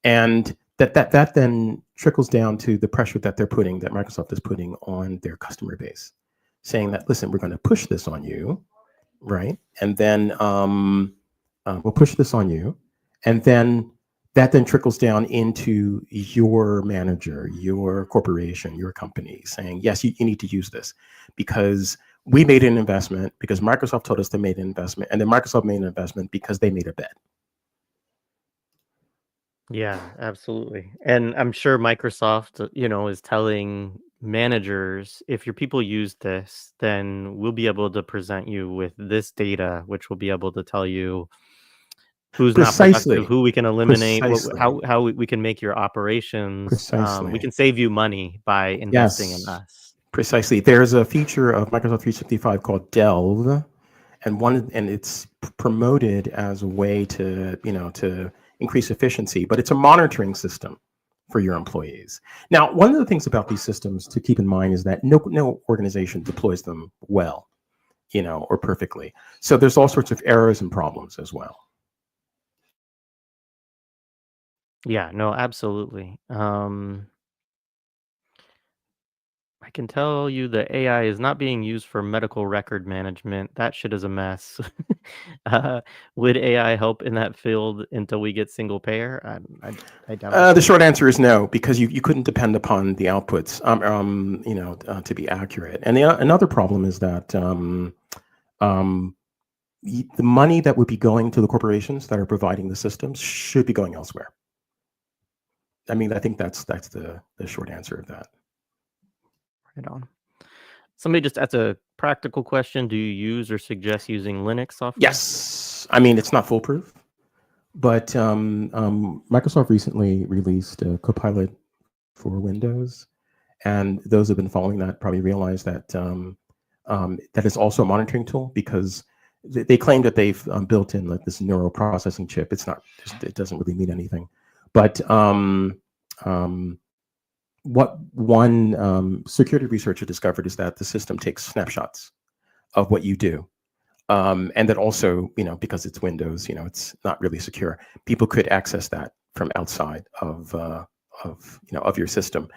Speaker 2: And that then trickles down to the pressure that Microsoft is putting on their customer base, saying that, listen, we're going to push this on you, right? And then we'll push this on you, and then that then trickles down into your manager, your corporation, your company, saying, yes, you need to use this because we made an investment, because Microsoft told us they made an investment, and then Microsoft made an investment because they made a bet.
Speaker 1: Yeah, absolutely. And I'm sure Microsoft, is telling managers, if your people use this, then we'll be able to present you with this data, which will be able to tell you who's not productive,
Speaker 2: Precisely.
Speaker 1: who we can eliminate,
Speaker 2: Precisely.
Speaker 1: how we can make your operations. We
Speaker 2: Precisely.
Speaker 1: can save you money by investing in
Speaker 2: Yes.
Speaker 1: us.
Speaker 2: Precisely. There's a feature of Microsoft 365 called Delve, and it's promoted as a way to increase efficiency, but it's a monitoring system for your employees. Now, one of the things about these systems to keep in mind is that no organization deploys them well, or perfectly. So there's all sorts of errors and problems as well.
Speaker 1: Yeah, no, absolutely. I can tell you the AI is not being used for medical record management. That shit is a mess. uh, would AI help in that field until we get single payer? I doubt it.
Speaker 2: The short answer is no, because you couldn't depend upon the outputs, to be accurate. And another problem is that um, the money that would be going to the corporations that are providing the systems should be going elsewhere. I mean, I think that's the short answer of that.
Speaker 1: Right on. Somebody just asked a practical question. Do you use or suggest using Linux software?
Speaker 2: Yes, I mean it's not foolproof, but Microsoft recently released a Copilot for Windows, and those who've been following that probably realize that that is also a monitoring tool, because they claim that they've built in like this neural processing chip. It's not. It doesn't really mean anything. But what one security researcher discovered is that the system takes snapshots of what you do. And that also, because it's Windows, it's not really secure. People could access that from outside of your system,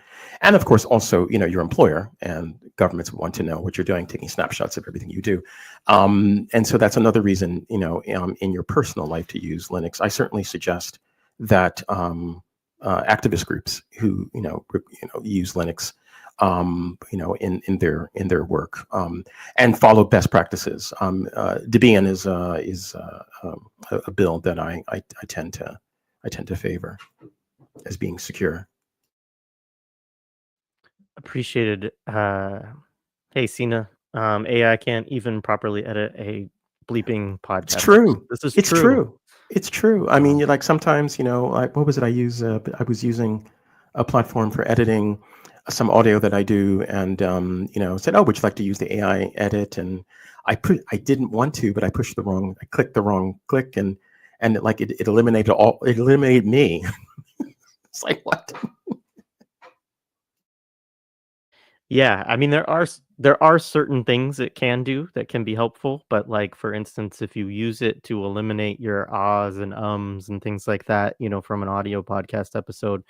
Speaker 2: and of course also, your employer and governments want to know what you're doing, taking snapshots of everything you do. And so that's another reason, in your personal life to use Linux. I certainly suggest that activist groups who use Linux in their work, and follow best practices. Debian is a build that I tend to favor as being secure.
Speaker 1: Appreciated. Hey, Sina. AI can't even properly edit a bleeping
Speaker 2: It's
Speaker 1: podcast episode.
Speaker 2: true.
Speaker 1: This is
Speaker 2: It's
Speaker 1: true.
Speaker 2: true. It's true. I mean, like sometimes, like what was it I use? I was using a platform for editing some audio that I do, and said, "Oh, would you like to use the AI edit?" And I didn't want to, but I clicked the wrong click, and it eliminated me. It's like, what?
Speaker 1: Yeah, I mean there are certain things it can do that can be helpful, but like for instance, if you use it to eliminate your ahs and ums and things like that, from an audio podcast episode,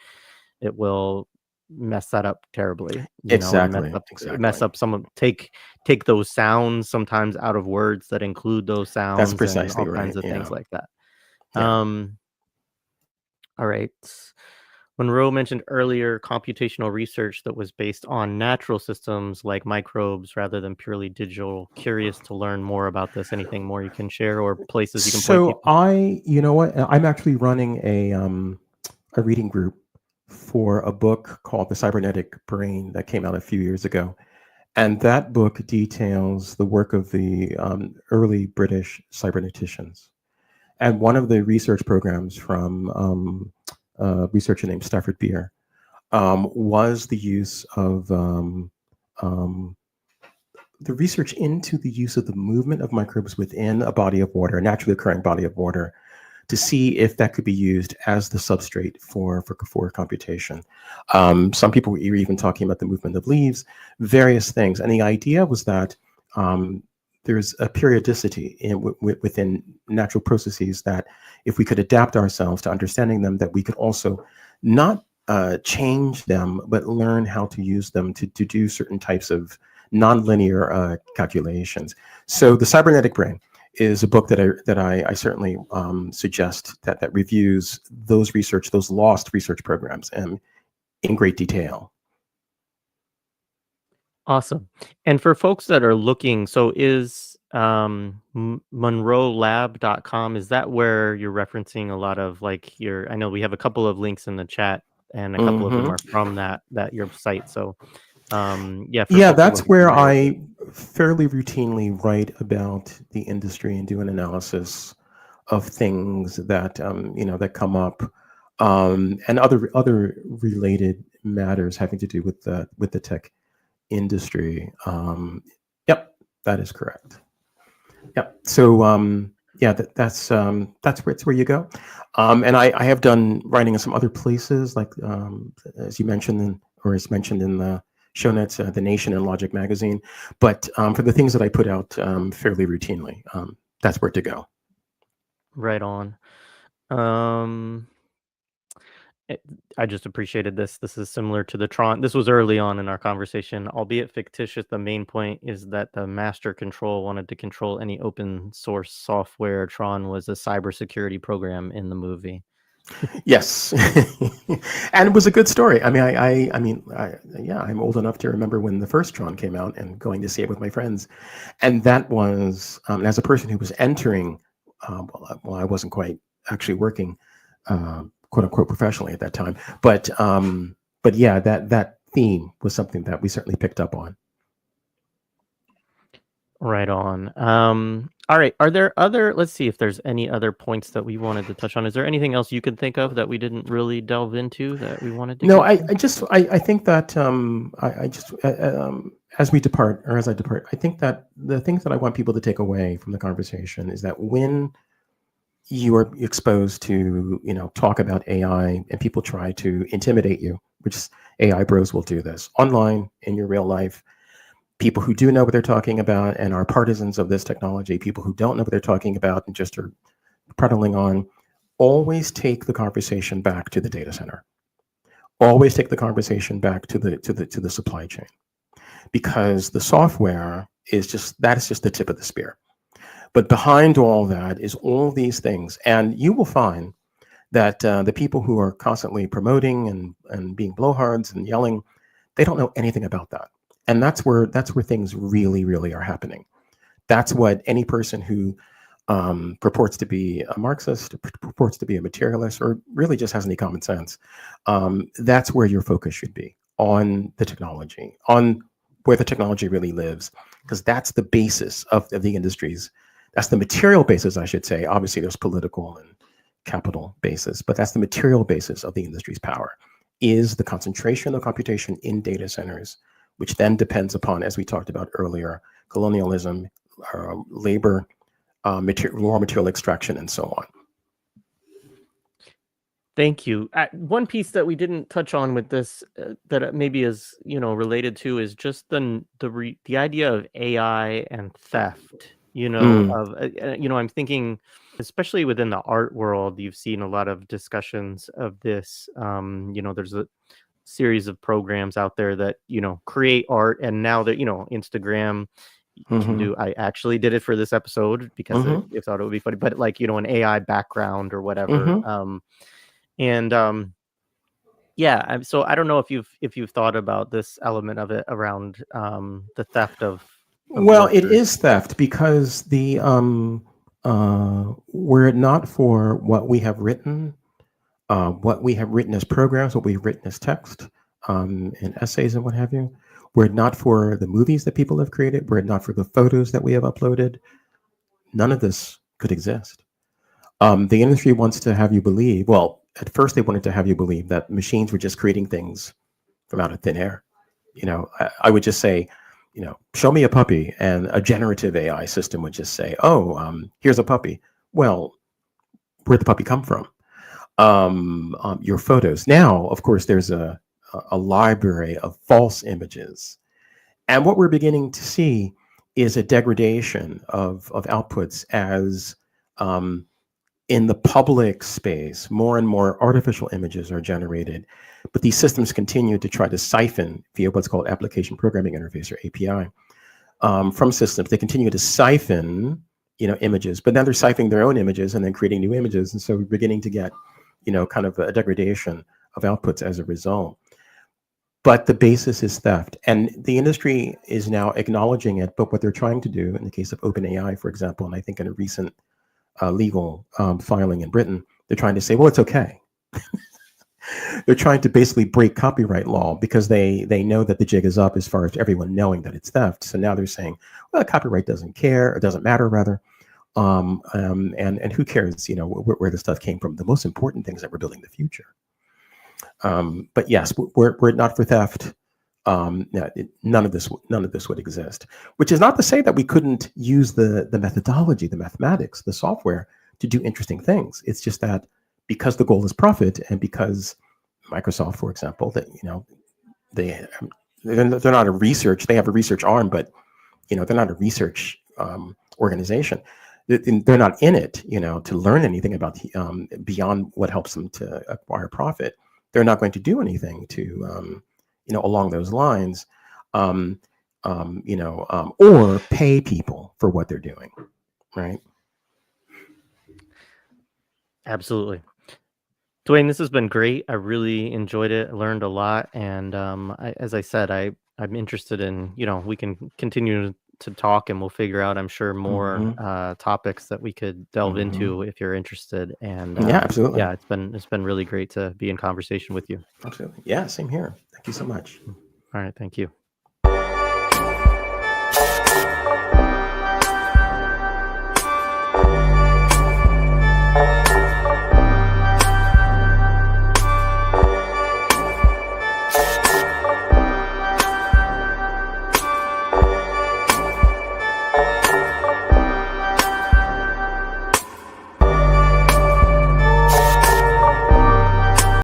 Speaker 1: it will mess that up terribly, and
Speaker 2: Exactly.
Speaker 1: mess up take those sounds sometimes out of words that include those
Speaker 2: That's
Speaker 1: sounds and
Speaker 2: precisely
Speaker 1: all
Speaker 2: right.
Speaker 1: kinds of things
Speaker 2: Yeah.
Speaker 1: like that.
Speaker 2: Yeah.
Speaker 1: All right. Monroe mentioned earlier computational research that was based on natural systems like microbes rather than purely digital. Curious to learn more about this. Anything more you can share or places you can point
Speaker 2: So
Speaker 1: people?
Speaker 2: you know what? I'm actually running a reading group for a book called The Cybernetic Brain that came out a few years ago. And that book details the work of the early British cyberneticians. And one of the research programs from a researcher named Stafford Beer was the use of the research into the use of the movement of microbes within a body of water, a naturally occurring body of water, to see if that could be used as the substrate for computation. Some people were even talking about the movement of leaves, various things. And the idea was that there's a periodicity within natural processes that if we could adapt ourselves to understanding them, that we could also not change them, but learn how to use them to do certain types of nonlinear calculations. So the cybernetic brain is a book that I certainly suggest that reviews those lost research programs in great detail.
Speaker 1: Awesome. And for folks that are looking, so is monroelab.com, is that where you're referencing a lot of like your, I know we have a couple of links in the chat and a couple of them are from that your site. So for
Speaker 2: yeah,
Speaker 1: folks who
Speaker 2: that's
Speaker 1: are
Speaker 2: where
Speaker 1: familiar with it.
Speaker 2: I fairly routinely write about the industry and do an analysis of things that that come up, and other related matters having to do with the tech industry. Yep, that is correct. Yep. So that's where you go. And I have done writing in some other places, like as you mentioned, or as mentioned in the show notes, The Nation and Logic magazine. But for the things that I put out fairly routinely, that's where to go.
Speaker 1: Right on. I just appreciated this. This is similar to the Tron. This was early on in our conversation, albeit fictitious. The main point is that the master control wanted to control any open source software. Tron was a cybersecurity program in the movie.
Speaker 2: Yes, and it was a good story. I mean, I'm old enough to remember when the first Tron came out and going to see it with my friends, and that was as a person who was entering. Well, I wasn't quite actually working, quote unquote, professionally at that time, but yeah, that theme was something that we certainly picked up on.
Speaker 1: Right on. All right. Are there let's see if there's any other points that we wanted to touch on. Is there anything else you can think of that we didn't really delve into that we wanted to
Speaker 2: No,
Speaker 1: get to?
Speaker 2: I think that as we depart, or as I depart, I think that the things that I want people to take away from the conversation is that when you are exposed to talk about AI and people try to intimidate you, which AI bros will do this online in your real life. People who do know what they're talking about and are partisans of this technology, people who don't know what they're talking about and just are prattling on, always take the conversation back to the data center. Always take the conversation back to the supply chain, because the software is just the tip of the spear. But behind all that is all these things, and you will find that the people who are constantly promoting and being blowhards and yelling, they don't know anything about that. And that's where things really are happening. That's what any person who purports to be a Marxist, purports to be a materialist, or really just has any common sense, that's where your focus should be, on the technology, on where the technology really lives, because that's the basis of the industries. That's the material basis, I should say. Obviously, there's political and capital basis, but that's the material basis of the industry's power, is the concentration of computation in data centers, which then depends upon, as we talked about earlier, colonialism, labor, raw material extraction, and so on.
Speaker 1: Thank you. One piece that we didn't touch on with this that maybe is related to is just the idea of AI and theft. I'm thinking, especially within the art world, you've seen a lot of discussions of this. There's a series of programs out there that create art, and now that Instagram can do. I actually did it for this episode because I thought it would be funny, but like an AI background or whatever. So I don't know if you've thought about this element of it around the theft of
Speaker 2: Well, it
Speaker 1: workers.
Speaker 2: is theft, because were it not for what we have written as programs, what we've written as text, and essays and what have you, were it not for the movies that people have created, were it not for the photos that we have uploaded, none of this could exist. The industry wants to have you believe, well, at first they wanted to have you believe that machines were just creating things from out of thin air. I would just say, show me a puppy, and a generative AI system would just say, "Oh, here's a puppy." Well, where'd the puppy come from? Your photos. Now, of course, there's a library of false images, and what we're beginning to see is a degradation of outputs as in the public space, more and more artificial images are generated, but these systems continue to try to siphon via what's called application programming interface, or API, from systems. They continue to siphon, images, but now they're siphoning their own images and then creating new images, and so we're beginning to get, kind of a degradation of outputs as a result. But the basis is theft, and the industry is now acknowledging it. But what they're trying to do, in the case of OpenAI, for example, and I think in a recent legal filing in Britain, they're trying to say, well, it's okay. They're trying to basically break copyright law because they know that the jig is up as far as everyone knowing that it's theft. So now they're saying, well, copyright doesn't care, it doesn't matter, rather. And who cares, where the stuff came from? The most important thing is that we're building the future. But yes, we're not for theft. None of this would exist. Which is not to say that we couldn't use the methodology, the mathematics, the software to do interesting things. It's just that because the goal is profit, and because Microsoft, for example, that they're not a research. They have a research arm, but they're not a research organization. They're not in it, to learn anything about beyond what helps them to acquire profit. They're not going to do anything to along those lines, or pay people for what they're doing, right?
Speaker 1: Absolutely. Dwayne, this has been great. I really enjoyed it. I learned a lot. And as I said, I'm interested in, we can continue to talk, and we'll figure out, I'm sure, more topics that we could delve into if you're interested. And
Speaker 2: yeah, absolutely.
Speaker 1: Yeah, it's been really great to be in conversation with you.
Speaker 2: Absolutely. Yeah, same here. Thank you so much.
Speaker 1: All right. Thank you.